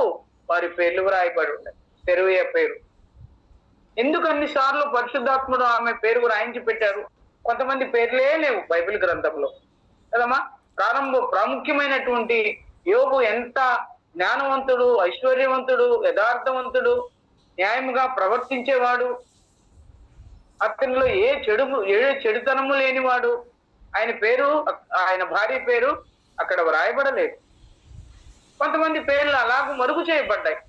S1: వారి పేర్లు రాయబడి ఉన్నాయి. సెరూయా పేరు ఎందుకు అన్నిసార్లు పరిశుద్ధాత్ముడు ఆమె పేరు రాయించి పెట్టారు? కొంతమంది పేర్లే లేవు బైబిల్ గ్రంథంలో కదమ్మా. ప్రాముఖ్యమైనటువంటి యోబు ఎంత జ్ఞానవంతుడు, ఐశ్వర్యవంతుడు, యథార్థవంతుడు, న్యాయముగా ప్రవర్తించేవాడు, అతనిలో ఏ చెడుతనము లేనివాడు. ఆయన భార్య పేరు అక్కడ వ్రాయబడలేదు. కొంతమంది పేర్లు అలాగూ మరుగు చేయబడ్డాయి.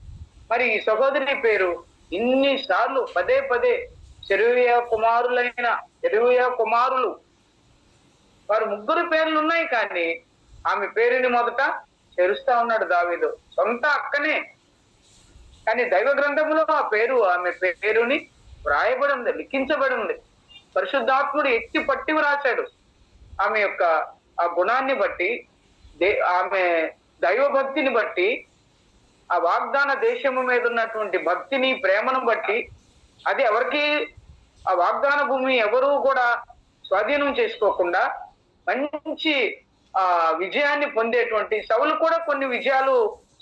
S1: మరి ఈ సహోదరి పేరు ఇన్నిసార్లు పదే పదే సెరూయా కుమారులు వారు ముగ్గురు పేర్లు ఉన్నాయి, కానీ ఆమె పేరుని మొదట చేరుస్తా ఉన్నాడు దావీదు, సొంత అక్కనే. కానీ దైవ గ్రంథంలో ఆమె పేరుని వ్రాయబడి ఉంది, లిఖించబడి ఉంది. పరిశుద్ధాత్ముడు ఎత్తి పట్టి వ్రాశాడు. ఆమె యొక్క ఆ గుణాన్ని బట్టి, ఆమె దైవ భక్తిని బట్టి, ఆ వాగ్దాన దేశము మీద ఉన్నటువంటి భక్తిని, ప్రేమను బట్టి, అది ఎవరికి ఆ వాగ్దాన భూమి ఎవరు కూడా స్వాధీనం చేసుకోకుండా మంచి విజయాన్ని పొందేటువంటి సౌలు కూడా కొన్ని విజయాలు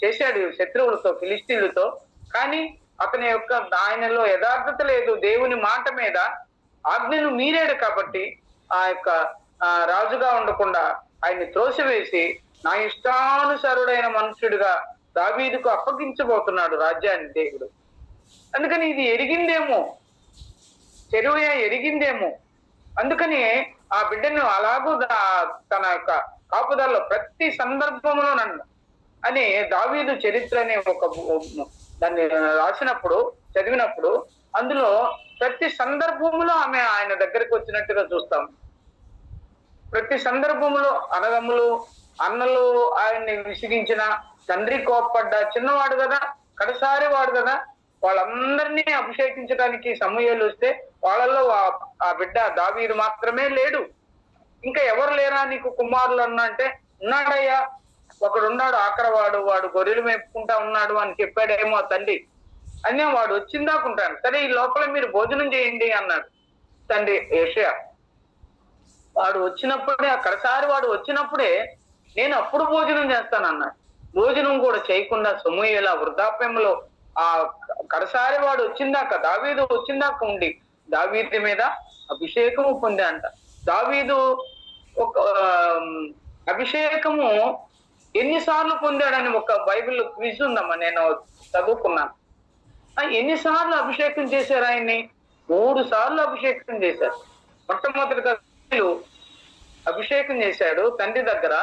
S1: చేశాడు శత్రువులతో, ఫిలిస్తీన్లతో. కానీ అతని యొక్క ఆయనలో యథార్థత లేదు. దేవుని మాట మీద ఆజ్ఞను మీరాడు కాబట్టి ఆ యొక్క రాజుగా ఉండకుండా ఆయన్ని త్రోసివేసి నా ఇష్టానుసారుడైన మనుషుడిగా దావీదుకు అప్పగించబోతున్నాడు రాజ్యాన్ని దేవుడు. అందుకని ఇది సెరూయా ఎరిగిందేమో. అందుకని ఆ బిడ్డను అలాగూ తన యొక్క కాపుదల్లో ప్రతి సందర్భంలో అని దావీదు చరిత్ర అనే దాన్ని రాసినప్పుడు, చదివినప్పుడు అందులో ప్రతి సందర్భంలో ఆమె ఆయన దగ్గరికి వచ్చినట్టుగా చూస్తాం. ప్రతి సందర్భంలో అన్నలు ఆయన్ని విసిగించిన, తండ్రి కోప్పడ్డ, చిన్నవాడు కదా, కడసారి వాడు కదా, వాళ్ళందరినీ అభిషేకించడానికి సమూయేలు వస్తే వాళ్ళల్లో ఆ బిడ్డ దావీదు మాత్రమే లేడు. ఇంకా ఎవరు లేరా నీకు కుమారులు అంటే, ఉన్నాడయ్యా, ఒకడున్నాడు ఆఖరవాడు, వాడు గొర్రెలు మేపుకుంటా ఉన్నాడు అని చెప్పాడేమో ఆ తండ్రి. అన్యం వాడు వచ్చిందాకుంటాను, సరే ఈ లోపల మీరు భోజనం చేయండి అన్నాడు తండ్రి యోషియా. వాడు వచ్చినప్పుడే నేను అప్పుడు భోజనం చేస్తానన్నాడు. భోజనం కూడా చేయకుండా సమూయేలు వృద్ధాప్యంలో ఆ కడసారి వాడు దావీదు వచ్చిందాక ఉండి దావీదు మీద అభిషేకము పొందా అంట. దావీదు ఒక అభిషేకము ఎన్నిసార్లు పొందాడని ఒక బైబిల్ క్విజ్ ఉందమ్మా, నేను చదువుకున్నాను. ఎన్నిసార్లు అభిషేకం చేశారు ఆయన్ని? 3 సార్లు అభిషేకం చేశారు. మొట్టమొదటిగా అభిషేకం చేశాడు తండ్రి దగ్గర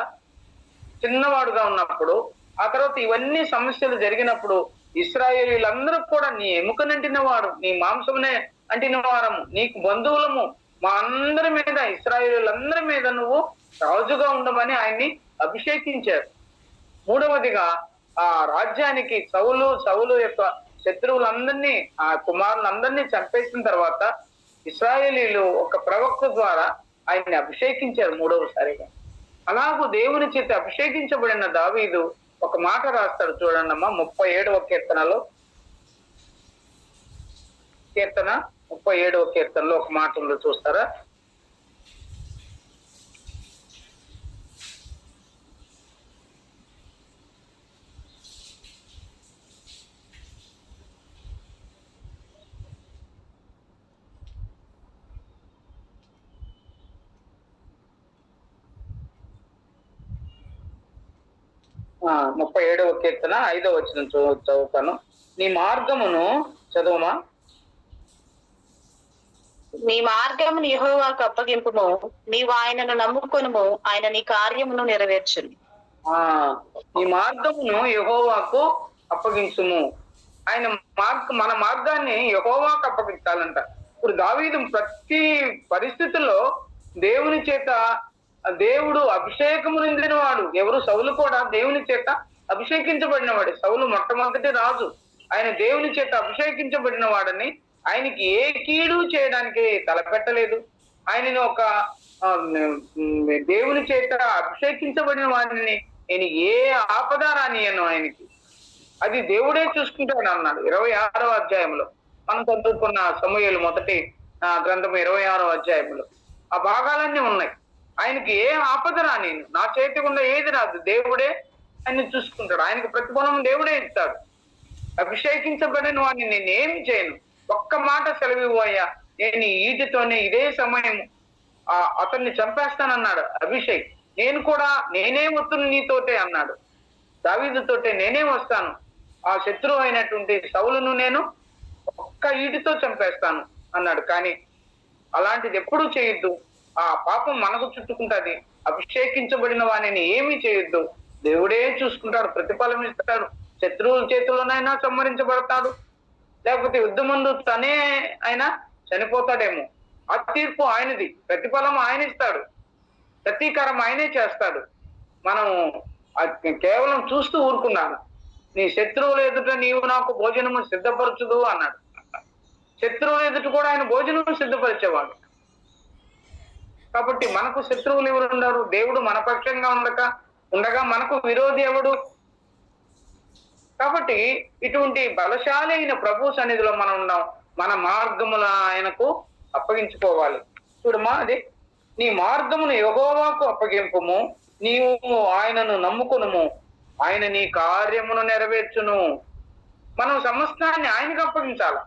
S1: చిన్నవాడుగా ఉన్నప్పుడు. ఆ తర్వాత ఇవన్నీ సమస్యలు జరిగినప్పుడు ఇశ్రాయేలీలందరూ కూడా నీ ఎముకనంటిన వాడు, నీ మాంసమునే అంటిన వారము, నీకు బంధువులము, మా అందరి మీద, ఇశ్రాయేలీలందరి మీద నువ్వు రాజుగా ఉండమని ఆయన్ని అభిషేకించారు. మూడవదిగా ఆ రాజ్యానికి సౌలు యొక్క శత్రువులందరినీ, ఆ కుమారులందరినీ చంపేసిన తర్వాత ఇశ్రాయేలీలు ఒక ప్రవక్త ద్వారా ఆయన్ని అభిషేకించారు మూడవసారిగా. అలాగూ దేవుని చేత అభిషేకించబడిన దావీదు ఒక మాట రాస్తాడు చూడండమ్మా, 37వ కీర్తనలో, కీర్తన 37వ కీర్తనలో ఒక మాట ఉందో చూస్తారా? ఆ 37వ కీర్తన 5వ వచనం చదువుతాను. నీ మార్గమును చదువుమా.
S3: నీ మార్గమును యెహోవాకు అప్పగింపుము, నీవు ఆయనను నమ్ముకొనుము, ఆయన నీ కార్యమును నెరవేర్చును.
S1: నీ మార్గమును యెహోవాకు అప్పగించుము. ఆయన మన మార్గాన్ని యెహోవాకు అప్పగించాలంట. ఇప్పుడు దావీదు ప్రతి పరిస్థితుల్లో దేవుని చేత, దేవుడు అభిషేకము నిందిన వాడు. ఎవరు? సౌలు కూడా దేవుని చేత అభిషేకించబడిన వాడు. సౌలు మొట్టమొదటి రాజు, ఆయన దేవుని చేత అభిషేకించబడిన వాడని, ఆయనకి ఏ కీడు చేయడానికి తలపెట్టలేదు. ఆయనను ఒక దేవుని చేత అభిషేకించబడిన వాడిని నేను ఏ ఆపద రానియను ఆయనకి, అది దేవుడే చూసుకుంటాడు అన్నాడు 26వ అధ్యాయంలో. మనం చదువుకున్న సమూయేలు మొదటి గ్రంథం 26వ అధ్యాయంలో ఆ భాగాలన్నీ ఉన్నాయి. ఆయనకి ఏ ఆపద రానియను, నా చేతి గుండా ఏది రాదు, దేవుడే ఆయన చూసుకుంటాడు. ఆయనకు ప్రతిఫలం దేవుడే ఇస్తాడు. అభిషేకించబడిన వాడిని నేనేమి చేయను, ఒక్క మాట సెలవు అయ్యా, నేను ఈటితోనే ఇదే సమయం అతన్ని చంపేస్తానన్నాడు అభిషేక్. నేనే వస్తును నీతోటే అన్నాడు, దావీదుతోటే నేనే వస్తాను, ఆ శత్రువు అయినటువంటి సౌలును నేను ఒక్క ఈటితో చంపేస్తాను అన్నాడు. కానీ అలాంటిది ఎప్పుడూ చేయొద్దు, ఆ పాపం మనకు చుట్టుకుంటుంది. అభిషేకించబడిన వాణిని ఏమీ చేయొద్దు, దేవుడే చూసుకుంటాడు, ప్రతిఫలం ఇస్తాడు. శత్రువుల చేతిలోనైనా సంహరించబడతాడు, లేకపోతే యుద్ధమందు తనే అయినా చనిపోతాడేమో. ఆ తీర్పు ఆయనది, ప్రతిఫలం ఆయన ఇస్తాడు, ప్రతీకారం ఆయనే చేస్తాడు. మనం కేవలం చూస్తూ ఊరుకున్నాను. నీ శత్రువుల ఎదుట నీవు నాకు భోజనము సిద్ధపరచుదు అన్నాడు. శత్రువుల ఎదుట కూడా ఆయన భోజనం సిద్ధపరిచేవాడు. కాబట్టి మనకు శత్రువులు ఎవరు ఉన్నారు? దేవుడు మన పక్షంగా ఉండగా మనకు విరోధి ఎవడు? కాబట్టి ఇటువంటి బలశాలి అయిన ప్రభు సన్నిధిలో మనం ఉన్నాం. మన మార్గముల ఆయనకు అప్పగించుకోవాలి. చూడమ్మా, అది నీ మార్గమును యెహోవాకు అప్పగింపుము, నీవు ఆయనను నమ్ముకునుము, ఆయన నీ కార్యమును నెరవేర్చును. మనం సమస్తాన్ని ఆయనకు అప్పగించాల.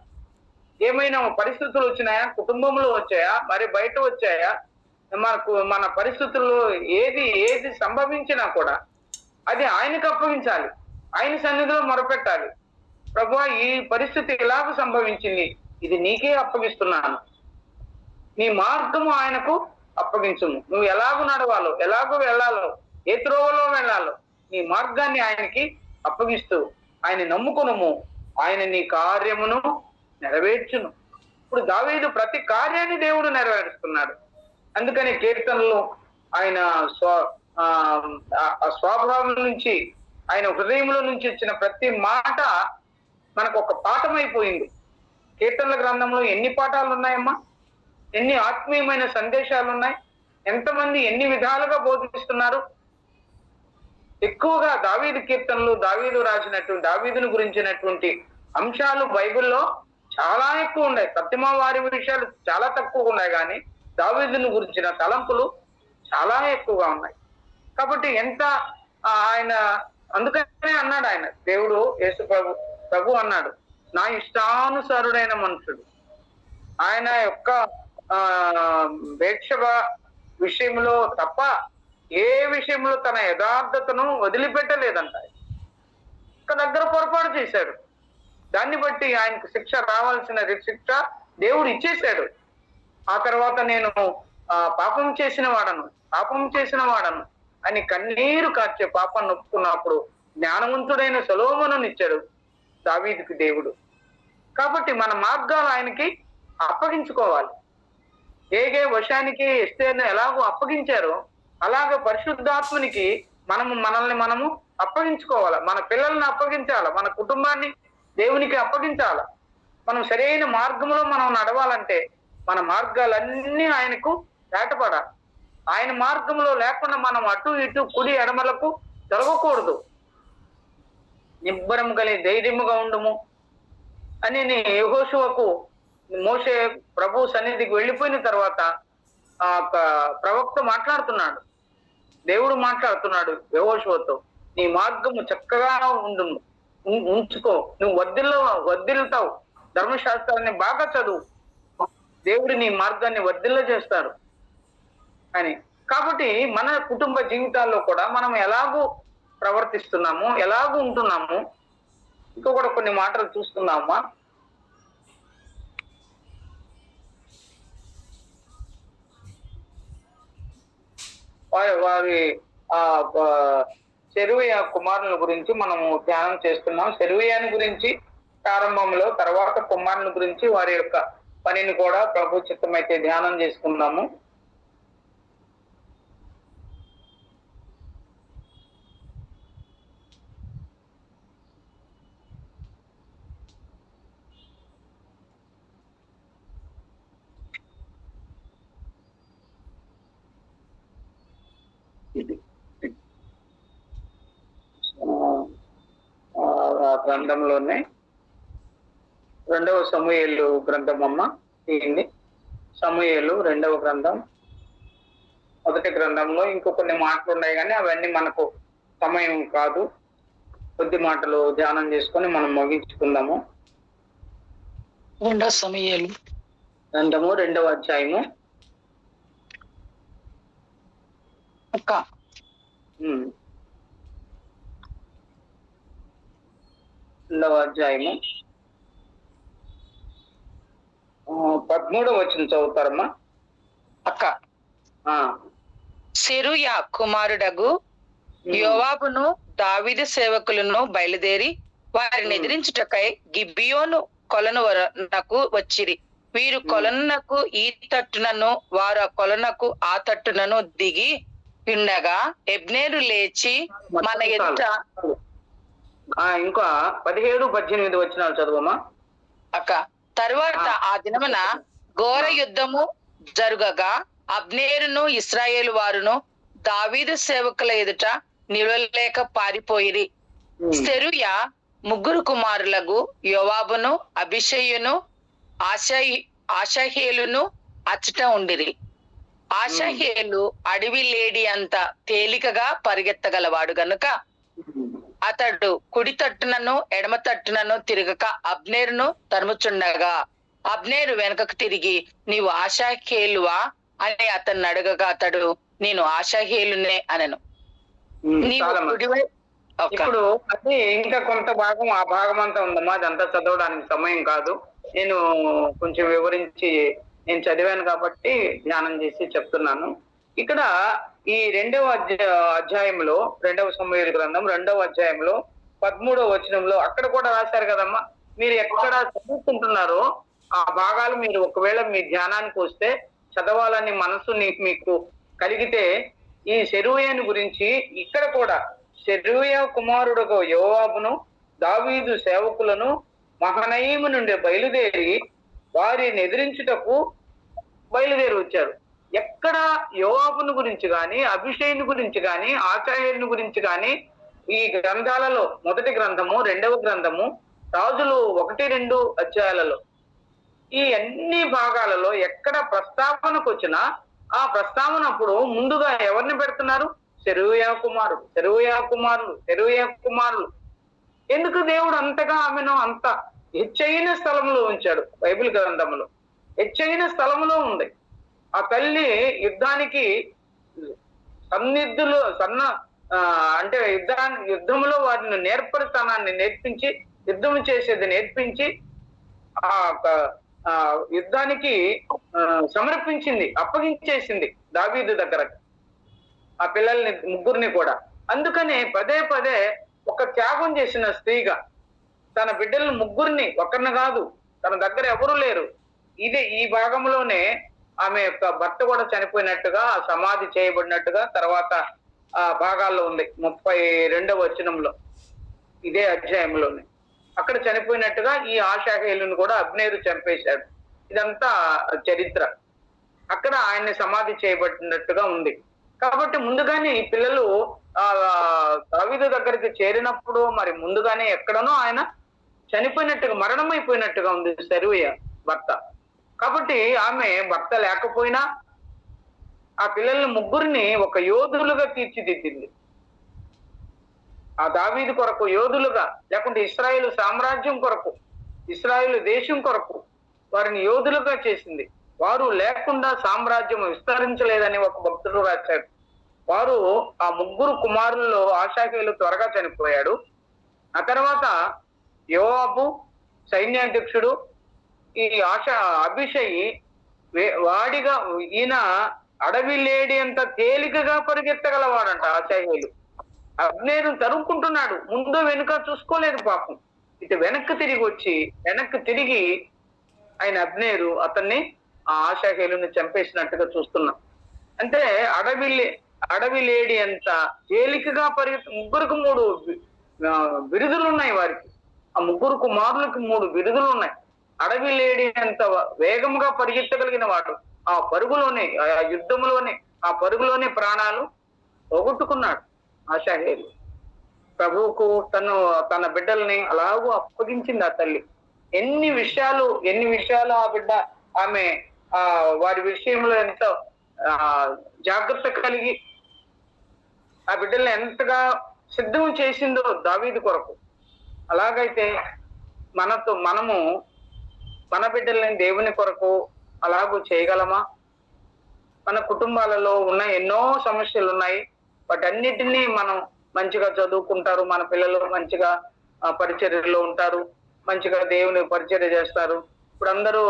S1: ఏమైనా పరిస్థితులు వచ్చినాయా, కుటుంబంలో వచ్చాయా, మరి బయట వచ్చాయా, మన పరిస్థితుల్లో ఏది సంభవించినా కూడా అది ఆయనకు అప్పగించాలి. ఆయన సన్నిధిలో మొరపెట్టాలి. ప్రభువా, ఈ పరిస్థితి ఎలాగ సంభవించింది, ఇది నీకే అప్పగిస్తున్నాను. నీ మార్గము ఆయనకు అప్పగించుము. నువ్వు ఎలాగూ నడవాలో, ఎలాగో వెళ్ళాలో, ఏ త్రోవలో వెళ్ళాలో నీ మార్గాన్ని ఆయనకి అప్పగిస్తూ ఆయన నమ్ముకునుము, ఆయన నీ కార్యమును నెరవేర్చును. ఇప్పుడు దావీదు ప్రతి కార్యాన్ని దేవుడు నెరవేరుస్తున్నాడు. అందుకని కీర్తనలో ఆయన స్వభావం నుంచి, ఆయన హృదయంలో నుంచి వచ్చిన ప్రతి మాట మనకు ఒక పాఠమైపోయింది. కీర్తనల గ్రంథంలో ఎన్ని పాఠాలు ఉన్నాయమ్మా, ఎన్ని ఆత్మీయమైన సందేశాలు ఉన్నాయి, ఎంతమంది ఎన్ని విధాలుగా బోధిస్తున్నారు. ఎక్కువగా దావీదు కీర్తనలు, దావీదు రాసినటువంటి, దావీదును గురించినటువంటి అంశాలు బైబిల్లో చాలా ఎక్కువ ఉన్నాయి. సత్యమా వారి విషయాలు చాలా తక్కువగా ఉన్నాయి, కానీ దావీదును గురించిన తలంపులు చాలా ఎక్కువగా ఉన్నాయి. కాబట్టి ఆయన అందుకనే అన్నాడు, ఆయన దేవుడు యేసు ప్రభు అన్నాడు, నా ఇష్టానుసారుడైన మనుషుడు. ఆయన యొక్క వేక్ష విషయంలో తప్ప ఏ విషయంలో తన యథార్థతను వదిలిపెట్టలేదంట. ఒక దగ్గర పొరపాటు చేశాడు, దాన్ని బట్టి ఆయనకు శిక్ష రావాల్సిన శిక్ష దేవుడు ఇచ్చేశాడు. ఆ తర్వాత నేను పాపం చేసిన వాడను అని కన్నీరు కార్చే పాపాన్ని ఒప్పుకున్నప్పుడు జ్ఞానవంతుడైన సొలొమోనుని ఇచ్చాడు దావీదుకి దేవుడు. కాబట్టి మన మార్గాలు ఆయనకి అప్పగించుకోవాలి. ఏగే వశానికి ఎస్తేర్ను ఎలాగో అప్పగించారో అలాగ పరిశుద్ధాత్మనికి మనల్ని అప్పగించుకోవాలి. మన పిల్లల్ని అప్పగించాలి, మన కుటుంబాన్ని దేవునికి అప్పగించాలి. మనం సరైన మార్గంలో మనం నడవాలంటే మన మార్గాలన్నీ ఆయనకు దాటపడాలి. ఆయన మార్గంలో లేకుండా మనం అటు ఇటు కుడి ఎడమలకు జరగకూడదు. నిబ్బరం కలిగి ధైర్యముగా ఉండుము అని యెహోషువకు మోషే ప్రభు సన్నిధికి వెళ్ళిపోయిన తర్వాత ఆ ప్రవక్త మాట్లాడుతున్నాడు, దేవుడు మాట్లాడుతున్నాడు యెహోషువతో, నీ మార్గము చక్కగా ఉంచుకో, నువ్వు వర్ధిల్లుతావు, ధర్మశాస్త్రాన్ని బాగా చదువు, దేవుడు నీ మార్గాన్ని వర్ధిల్ల చేస్తాడు అని. కాబట్టి మన కుటుంబ జీవితాల్లో కూడా మనం ఎలాగూ ప్రవర్తిస్తున్నాము, ఎలాగూ ఉంటున్నాము, ఇంకా కూడా కొన్ని మాటలు చూస్తున్నామా. వారి సెరూయా కుమారుల గురించి మనము ధ్యానం చేస్తున్నాం. సెరూయాని గురించి ప్రారంభంలో, తర్వాత కుమారుల గురించి వారి యొక్క పనిని కూడా ప్రభు చిత్తమైతే ధ్యానం చేసుకుందాము. గ్రంథంలోనే 2వ సమూయేలు గ్రంథం అమ్మ తీయండి. సమూయేలు 2వ గ్రంథం, 1వ గ్రంథంలో ఇంకో కొన్ని మాటలు ఉన్నాయి, కానీ అవన్నీ మనకు సమయం కాదు. కొద్ది మాటలు ధ్యానం చేసుకొని మనం ముగించుకుందాము.
S2: 2వ సమూయేలు
S1: గ్రంథము 2వ అధ్యాయము.
S2: అక్క
S1: 2వ అధ్యాయము 13వ వచనం చదువుతారమ్మా.
S2: అక్క, సెరూయా కుమారుడగు యోవాబును దావీదు సేవకులను బయలుదేరి వారిని ఎదిరించుటకై గిబియోను కొలను వరకు వచ్చిరి. వీరు కొలనునకు ఈ తట్టునను వారు ఆ కొలనకు ఆ తట్టునను దిగి ఉండగా ఎబ్నేరు లేచి మన ఎదుట.
S1: ఇంకా 17-18 వచనాలు చదువమ్మా.
S2: అక్క, తరువాత ఆ దినమున ఘోర యుద్ధము జరుగగా అబ్నేరును ఇశ్రాయేలు వారును దావీదు సేవకుల ఎదుట నిలవలేక పారిపోయిరి. సెరూయా 3 కుమారులకు యోవాబును అబీషయును ఆషహేలును అచ్చట ఉండిరి. ఆషహేలు అడవి లేడి అంత తేలికగా పరిగెత్తగలవాడు గనుక అతడు కుడి తట్టునను ఎడమ తట్టునను తిరగక అబ్నేరును తరుముచుండగా అబ్నేరు వెనకకు తిరిగి, నీవు ఆషహేలువా అని అతన్ని అడగగా అతడు, నేను ఆషహేలునే అనెను.
S1: ఇప్పుడు అది ఇంకా కొంత భాగం, ఆ భాగం అంతా ఉందమ్మా, అదంతా చదవడానికి సమయం కాదు. నేను కొంచెం వివరించి నేను చదివాను కాబట్టి ధ్యానం చేసి చెప్తున్నాను. ఇక్కడ ఈ 2వ అధ్యాయంలో 2వ సమూయేలు గ్రంథం 2వ అధ్యాయంలో 13వ వచనంలో అక్కడ కూడా రాశారు కదమ్మా. మీరు ఎక్కడ చదువుకుంటున్నారో ఆ భాగాలు మీరు ఒకవేళ మీ ధ్యానానికి వస్తే చదవాలని మనసు మీకు కలిగితే ఈ సెరూయాని గురించి ఇక్కడ కూడా సెరూయా కుమారుడుగా యోవాబును దావీదు సేవకులను మహనయీము నుండి బయలుదేరి వారిని ఎదిరించుటకు బయలుదేరి వచ్చారు. ఎక్కడ యోవాబును గురించి కానీ, అభిషేయుని గురించి కానీ, ఆచార్యుని గురించి కానీ ఈ గ్రంథాలలో, మొదటి గ్రంథము, 2వ గ్రంథము, రాజులు 1-2 అధ్యాయాలలో ఈ అన్ని భాగాలలో ఎక్కడ ప్రస్తావనకు వచ్చినా ఆ ప్రస్తావనప్పుడు ముందుగా ఎవరిని పెడుతున్నారు? సెరూయా కుమారులు. ఎందుకు దేవుడు అంతగా ఆమెను అంత హెచ్చైన స్థలంలో ఉంచాడు? బైబిల్ గ్రంథంలో హెచ్చైన స్థలంలో ఉంది. ఆ తల్లి యుద్ధానికి అంటే యుద్ధంలో వారిని నేర్పరితనాన్ని నేర్పించి, యుద్ధం చేసేది నేర్పించి, ఆ ఆ యుద్ధానికి సమర్పించింది, అప్పగించేసింది దావీదు దగ్గర ఆ పిల్లల్ని ముగ్గురిని కూడా. అందుకనే పదే పదే ఒక త్యాగం చేసిన స్త్రీగా తన బిడ్డలను ముగ్గురిని, ఒకరిని కాదు, తన దగ్గర ఎవరు లేరు, ఈ భాగంలోనే ఆమె యొక్క భర్త కూడా చనిపోయినట్టుగా, సమాధి చేయబడినట్టుగా తర్వాత ఆ భాగాల్లో ఉంది. 32వ వచనంలో, ఇదే అధ్యాయంలోనే అక్కడ చనిపోయినట్టుగా ఈ ఆషాహేలును కూడా అబ్నేరు చంపేశాడు. ఇదంతా చరిత్ర. అక్కడ ఆయన్ని సమాధి చేయబడినట్టుగా ఉంది. కాబట్టి ముందుగానే ఈ పిల్లలు దావీదు దగ్గరికి చేరినప్పుడు మరి ముందుగానే ఎక్కడనో ఆయన చనిపోయినట్టుగా, మరణమైపోయినట్టుగా ఉంది సెరూయా భర్త. కాబట్టి ఆమె భర్త లేకపోయినా ఆ పిల్లల్ని ముగ్గురిని ఒక యోధులుగా తీర్చిదిద్దింది. ఆ దావీదు కొరకు యోధులుగా, లేకుంటే ఇశ్రాయేలు సామ్రాజ్యం కొరకు, ఇశ్రాయేలు దేశం కొరకు వారిని యోధులుగా చేసింది. వారు లేకుండా సామ్రాజ్యం విస్తరించలేదని ఒక భక్తుడు రాశాడు. వారు ఆ ముగ్గురు కుమారుల్లో ఆషాహేలు త్వరగా చనిపోయాడు. ఆ తర్వాత యోవాబు సైన్యాధ్యక్షుడు, ఈ అభిషయి వాడిగా, ఈయన అడవి లేడి అంత తేలికగా పరిగెత్తగలవాడంట ఆషాహేలు. అబ్నేరు తరుముకుంటున్నాడు, ముందు వెనుక చూసుకోలేదు పాపం. ఇటు వెనక్కి తిరిగి ఆయన అబ్నేరు అతన్ని ఆ ఆషాహేలుని చంపేసినట్టుగా చూస్తున్నాం. అంటే అడవి లేడి అంత తేలికగా ముగ్గురికి 3 బిరుదులు ఉన్నాయి వారికి. ఆ ముగ్గురు కుమారులకు 3 బిరుదులు ఉన్నాయి. అడవి లేడి అంత వేగంగా పరిగెత్తగలిగిన వాడు ఆ పరుగులోనే, ఆ యుద్ధంలోనే, ఆ పరుగులోనే ప్రాణాలు పోగొట్టుకున్నాడు ఆషాహేలు. ప్రభువుకు తన బిడ్డల్ని అలాగూ అప్పగించింది ఆ తల్లి. ఎన్ని విషయాలు ఆ బిడ్డ, ఆమె వారి విషయంలో ఎంతో జాగ్రత్త కలిగి ఆ బిడ్డల్ని ఎంతగా సిద్ధం చేసిందో దావీదు కొరకు. అలాగైతే మనము మన బిడ్డల్ని దేవుని కొరకు అలాగూ చేయగలమా? మన కుటుంబాలలో ఉన్న ఎన్నో సమస్యలు ఉన్నాయి. వాటన్నిటినీ మనం మంచిగా చదువుకుంటారు, మన పిల్లలు మంచిగా పరిచర్యలో ఉంటారు, మంచిగా దేవుని పరిచర్య చేస్తారు. ఇప్పుడు అందరూ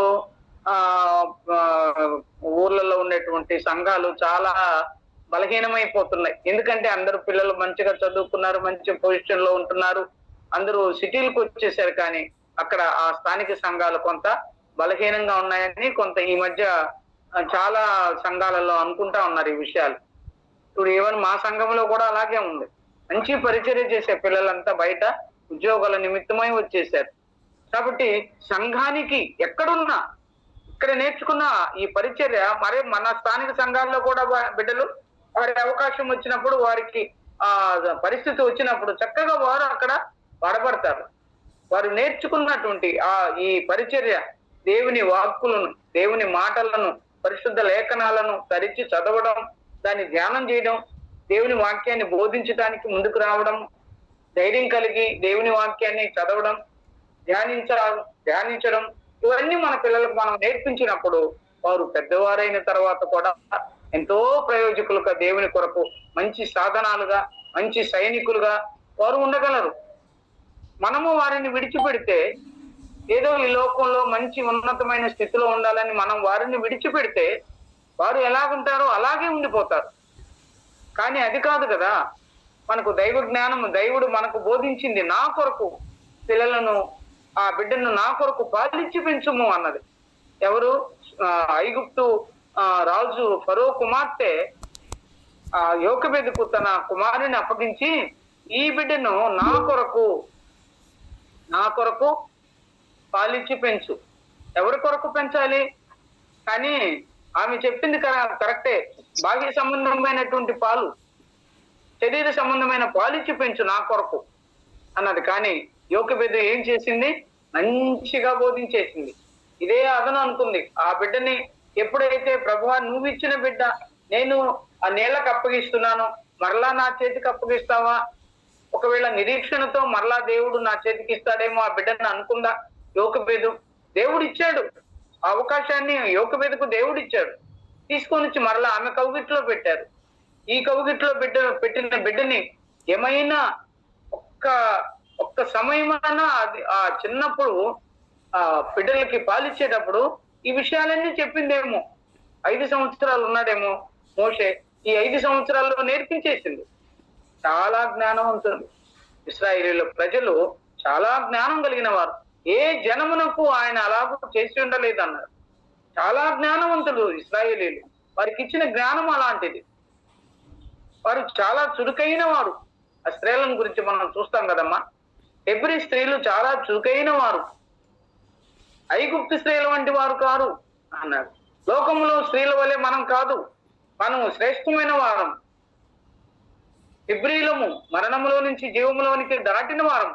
S1: ఊర్లలో ఉండేటువంటి సంఘాలు చాలా బలహీనమైపోతున్నాయి. ఎందుకంటే అందరూ పిల్లలు మంచిగా చదువుకున్నారు, మంచి పొజిషన్ లో ఉంటున్నారు, అందరూ సిటీలకు వచ్చేసారు. కానీ అక్కడ ఆ స్థానిక సంఘాలు కొంత బలహీనంగా ఉన్నాయని కొంత ఈ మధ్య చాలా సంఘాలలో అనుకుంటా ఉన్నారు ఈ విషయాలు. ఇప్పుడు ఈవెన్ మా సంఘంలో కూడా అలాగే ఉంది. మంచి పరిచర్య చేసే పిల్లలంతా బయట ఉద్యోగాల నిమిత్తమై వచ్చేసారు. కాబట్టి సంఘానికి ఎక్కడున్నా, ఇక్కడ నేర్చుకున్న ఈ పరిచర్య మరి మన స్థానిక సంఘాల్లో కూడా బిడ్డలు వారి అవకాశం వచ్చినప్పుడు, వారికి పరిస్థితి వచ్చినప్పుడు చక్కగా వారు అక్కడ వాడబడతారు. వారు నేర్చుకున్నటువంటి ఈ పరిచర్య, దేవుని వాక్కులను, దేవుని మాటలను, పరిశుద్ధ లేఖనాలను తరిచి చదవడం, దాన్ని ధ్యానం చేయడం, దేవుని వాక్యాన్ని బోధించడానికి ముందుకు రావడం, ధైర్యం కలిగి దేవుని వాక్యాన్ని చదవడం, ధ్యానించడం, ఇవన్నీ మన పిల్లలకు మనం నేర్పించినప్పుడు వారు పెద్దవారైన తర్వాత కూడా ఎంతో ప్రయోజకులుగా, దేవుని కొరకు మంచి సాధనాలుగా, మంచి సైనికులుగా వారు ఉండగలరు. మనము వారిని విడిచిపెడితే, ఏదో ఈ లోకంలో మంచి ఉన్నతమైన స్థితిలో ఉండాలని మనం వారిని విడిచిపెడితే వారు ఎలాగుంటారో అలాగే ఉండిపోతారు. కానీ అది కాదు కదా. మనకు దైవ జ్ఞానము, దేవుడు మనకు బోధించింది, నా కొరకు పిల్లలను, ఆ బిడ్డను నా కొరకు పాలించి పెంచుము అన్నది. ఎవరు? ఐగుప్తు రాజు ఫరో కుమార్తె యోకెబెదుకు తన కుమారుని అప్పగించి, ఈ బిడ్డను నా కొరకు పాలించి పెంచు. ఎవరి కొరకు పెంచాలి? కానీ ఆమె చెప్పింది కరెక్టే. బాహ్య సంబంధమైనటువంటి పాలు, శరీర సంబంధమైన పాలిచ్చి పెంచు నా కొరకు అన్నది. కానీ యోకెబెదు ఏం చేసింది? మంచిగా బోధించేసింది. ఇదే అదను అనుకుంది. ఆ బిడ్డని ఎప్పుడైతే ప్రభువా నువ్వు ఇచ్చిన బిడ్డ, నేను ఆ నీళ్ళకు అప్పగిస్తున్నాను, మరలా నా చేతికి అప్పగిస్తావా? ఒకవేళ నిరీక్షణతో మరలా దేవుడు నా చేతికి ఇస్తాడేమో ఆ బిడ్డను అనుకుందా యోకెబెదు. దేవుడు ఇచ్చాడు అవకాశాన్ని, యోకెబెదుకు దేవుడు ఇచ్చాడు. తీసుకొని వచ్చి మరలా ఆమె కౌగిట్లో పెట్టారు. ఈ కౌగిట్లో పెట్టిన బిడ్డని ఏమైనా ఒక్క ఒక్క సమయమైనా అది ఆ చిన్నప్పుడు ఆ బిడ్డలకి పాలిచ్చేటప్పుడు ఈ విషయాలన్నీ చెప్పిందేమో. 5 సంవత్సరాలు ఉన్నాడేమో మోషే, ఈ 5 సంవత్సరాల్లో నేర్పించేసింది. చాలా జ్ఞానవంతులు ఇశ్రాయేలీయుల ప్రజలు, చాలా జ్ఞానం కలిగిన వారు. ఏ జనమునకు ఆయన అలాగూ చేసి ఉండలేదన్నారు. చాలా జ్ఞానవంతులు ఇశ్రాయేలీయులు, వారికి ఇచ్చిన జ్ఞానం అలాంటిది. వారు చాలా చురుకైన వారు. ఆ స్త్రీలను గురించి మనం చూస్తాం కదమ్మా. హెబ్రీ స్త్రీలు చాలా చురుకైన వారు, ఐగుప్తు స్త్రీల వంటి వారు కారు అన్నారు. లోకంలో స్త్రీల వలె మనం కాదు, మనం శ్రేష్టమైన వారం. హెబ్రీలము మరణములో నుంచి జీవములోనికి దాటిన వారం.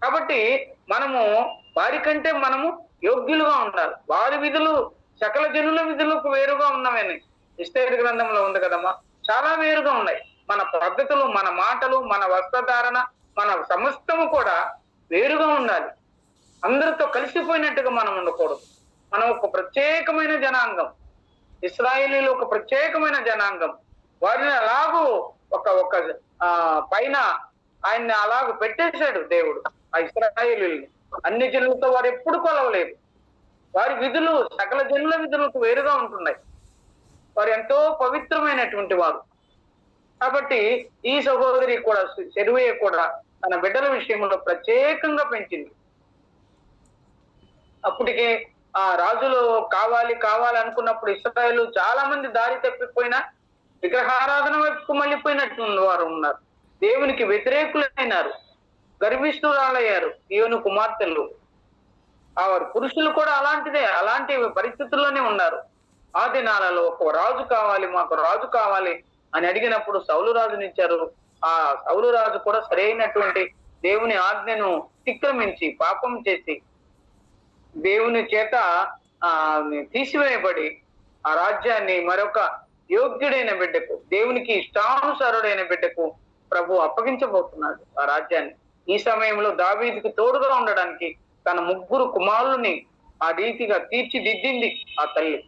S1: కాబట్టి మనము వారి కంటే మనము యోగ్యులుగా ఉండాలి. వారి విధులు సకల జనుల విధులకు వేరుగా ఉన్నవని ఎస్తేరు గ్రంథంలో ఉంది కదమ్మా. చాలా వేరుగా ఉన్నాయి. మన పద్ధతులు, మన మాటలు, మన వస్త్రధారణ, మన సమస్తము కూడా వేరుగా ఉండాలి. అందరితో కలిసిపోయినట్టుగా మనం ఉండకూడదు. మనం ఒక ప్రత్యేకమైన జనాంగం. ఇశ్రాయేలీలు ఒక ప్రత్యేకమైన జనాంగం. వారిని అలాగూ ఒక పైన ఆయన్ని అలాగూ పెట్టేశాడు దేవుడు. ఆ ఇశ్రాయేలీల్ని అన్ని జనులతో వారు ఎప్పుడు కొలవలేదు. వారి విధులు సకల జనుల విధులకు వేరుగా ఉంటున్నాయి. వారు ఎంతో పవిత్రమైనటువంటి వారు. కాబట్టి ఈ సహోదరి కూడా, సెరువే కూడా తన బిడ్డల విషయంలో ప్రత్యేకంగా పెంచింది. అప్పటికే ఆ రాజులు కావాలి అనుకున్నప్పుడు ఇశ్రాయేలు చాలా మంది దారి తప్పిపోయినా విగ్రహారాధన వైపుకు మళ్ళీపోయినట్టు వారు ఉన్నారు. దేవునికి వ్యతిరేకులైనారు, గర్విష్ఠురాలయ్యారు ఈవెను కుమార్తెలు. వారు పురుషులు కూడా అలాంటి పరిస్థితుల్లోనే ఉన్నారు. ఆ దినాలలో ఒక రాజు కావాలి, మాకు రాజు కావాలి అని అడిగినప్పుడు సౌలు రాజునిచ్చారు. ఆ సౌలు రాజు కూడా సరైనటువంటి దేవుని ఆజ్ఞను అతిక్రమించి పాపం చేసి దేవుని చేత తీసివేయబడి ఆ రాజ్యాన్ని మరొక యోగ్యుడైన బిడ్డకు, దేవునికి ఇష్టానుసారుడైన బిడ్డకు ప్రభు అప్పగించబోతున్నాడు ఆ రాజ్యాన్ని. ఈ సమయంలో దావీదుకు తోడుగా ఉండడానికి తన 3 కుమారుల్ని ఆ రీతిగా తీర్చిదిద్దింది ఆ తల్లి.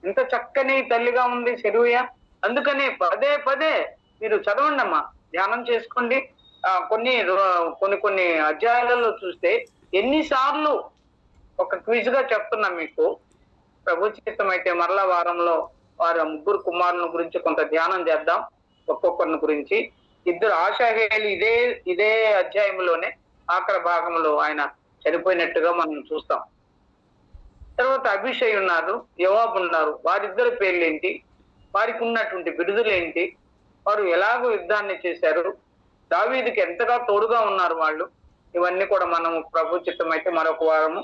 S1: ఎంత చక్కని తల్లిగా ఉంది సెరూయా. అందుకనే పదే మీరు చదవండి అమ్మా, ధ్యానం చేసుకోండి. కొన్ని అధ్యాయాలలో చూస్తే ఎన్నిసార్లు ఒక క్విజ్ గా చెప్తున్నా మీకు. ప్రభు చిత్తం అయితే మరలా వారంలో వారి 3 కుమారుల గురించి కొంత ధ్యానం చేద్దాం. ఒక్కొక్కరిని గురించి. 2 ఆషాహేలు ఇదే అధ్యాయంలోనే ఆఖరి భాగంలో ఆయన చనిపోయినట్టుగా మనం చూస్తాం. తర్వాత అభిషయ్ ఉన్నారు, యోవాబు ఉన్నారు. వారిద్దరి పేర్లేంటి, వారికి ఉన్నటువంటి బిరుదులేంటి, వారు ఎలాగో యుద్ధాన్ని చేశారు, దావీదుకి ఎంతగా తోడుగా ఉన్నారు వాళ్ళు. ఇవన్నీ కూడా మనము ప్రభు చిత్తం అయితే మరొక వారము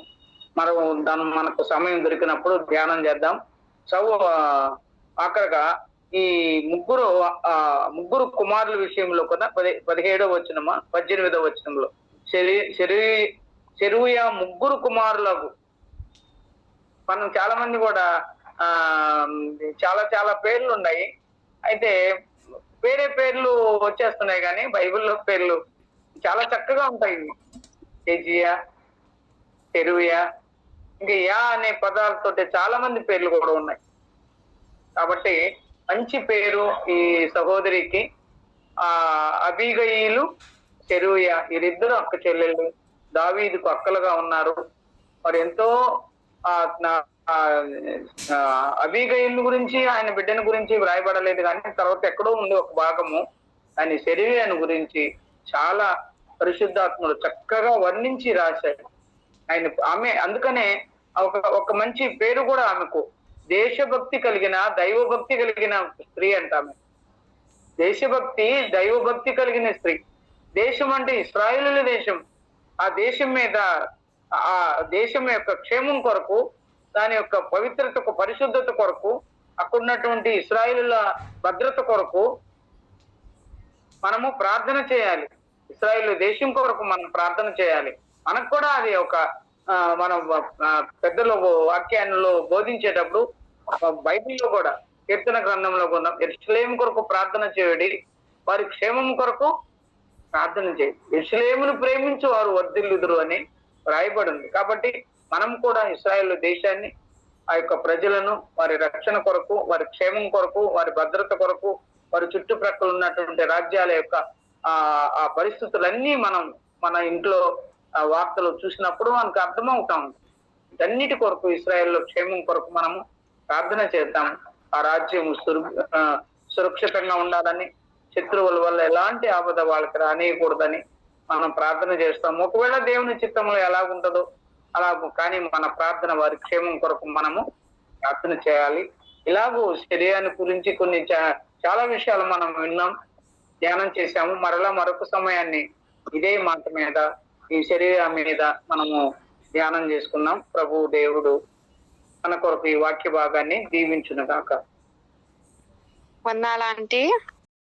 S1: మనకు సమయం దొరికినప్పుడు ధ్యానం చేద్దాం. ఆఖరిగా ఈ 3 కుమారుల విషయంలో కూడా 17వ వచనమా 18వ వచనంలో సెరూయా 3 కుమారులకు మనం చాలా మంది కూడా చాలా పేర్లు ఉన్నాయి. అయితే వేరే పేర్లు వచ్చేస్తున్నాయి కానీ బైబిల్లో పేర్లు చాలా చక్కగా ఉంటాయి. ఎజియా, సెరూయా, ఇంకా యా అనే పదాలతో చాలా మంది పేర్లు కూడా ఉన్నాయి. కాబట్టి మంచి పేరు ఈ సహోదరికి. అబీగయీలు, సెరూయా వీరిద్దరు అక్క చెల్లెళ్ళు, దావీదుకు అక్కలుగా ఉన్నారు. మరి ఎంతో అబీగయీలు గురించి, ఆయన బిడ్డని గురించి వ్రాయబడలేదు కానీ తర్వాత ఎక్కడో ఉంది ఒక భాగము. ఆయన సెరూయాను గురించి చాలా పరిశుద్ధాత్ముడు చక్కగా వర్ణించి రాశాడు. ఆమె అందుకనే ఒక మంచి పేరు కూడా ఆమెకు, దేశభక్తి కలిగిన, దైవభక్తి కలిగిన స్త్రీ అంట ఆమె. దేశభక్తి, దైవభక్తి కలిగిన స్త్రీ. దేశం అంటే ఇశ్రాయేలుల దేశం. ఆ దేశం మీద, ఆ దేశం యొక్క క్షేమం కొరకు, దాని యొక్క పవిత్రతకు, పరిశుద్ధత కొరకు, అక్కడున్నటువంటి ఇశ్రాయేలుల భద్రత కొరకు మనము ప్రార్థన చేయాలి. ఇశ్రాయేలు దేశం కొరకు మనం ప్రార్థన చేయాలి. మనకు కూడా అది ఒక మనం పెద్దలు వాక్యాల్లో బోధించేటప్పుడు బైబిల్లో కూడా, కీర్తన గ్రంథంలో కూడా యెరూషలేము కొరకు ప్రార్థన చేయడి, వారి క్షేమం కొరకు ప్రార్థన చేయండి, యెరూషలేమును ప్రేమించి వారు వర్ధిల్లుదురు అని రాయబడింది. కాబట్టి మనం కూడా ఇశ్రాయేలు దేశాన్ని ఆ యొక్క ప్రజలను వారి రక్షణ కొరకు, వారి క్షేమం కొరకు, వారి భద్రత కొరకు, వారి చుట్టుప్రక్కల ఉన్నటువంటి రాజ్యాల యొక్క ఆ పరిస్థితులన్నీ మనం మన ఇంట్లో వార్తలు చూసినప్పుడు మనకు అర్థమవుతాం. వీటన్నిటి కొరకు, ఇశ్రాయేల్ క్షేమం కొరకు మనము ప్రార్థన చేద్దాం. ఆ రాజ్యం సురక్షితంగా ఉండాలని, శత్రువుల వల్ల ఎలాంటి ఆపద వాళ్ళకి రానియకూడదని మనం ప్రార్థన చేస్తాం. ఒకవేళ దేవుని చిత్తంలో ఎలాగుంటుందో అలా, కానీ మన ప్రార్థన వారి క్షేమం కొరకు మనము ప్రార్థన చేయాలి. ఇలాగూ శరీరాన్ని గురించి కొన్ని చాలా విషయాలు మనం విన్నాం, ధ్యానం చేశాము. మరలా మరొక సమయాన్ని ఇదే మాట మీద, ఈ శరీరం మీద మనము ధ్యానం చేసుకున్నాం. ప్రభు దేవుడు మన కొరకు ఈ వాక్య భాగాన్ని దీవించును గాక.
S4: వందనాలు ఆంటీ.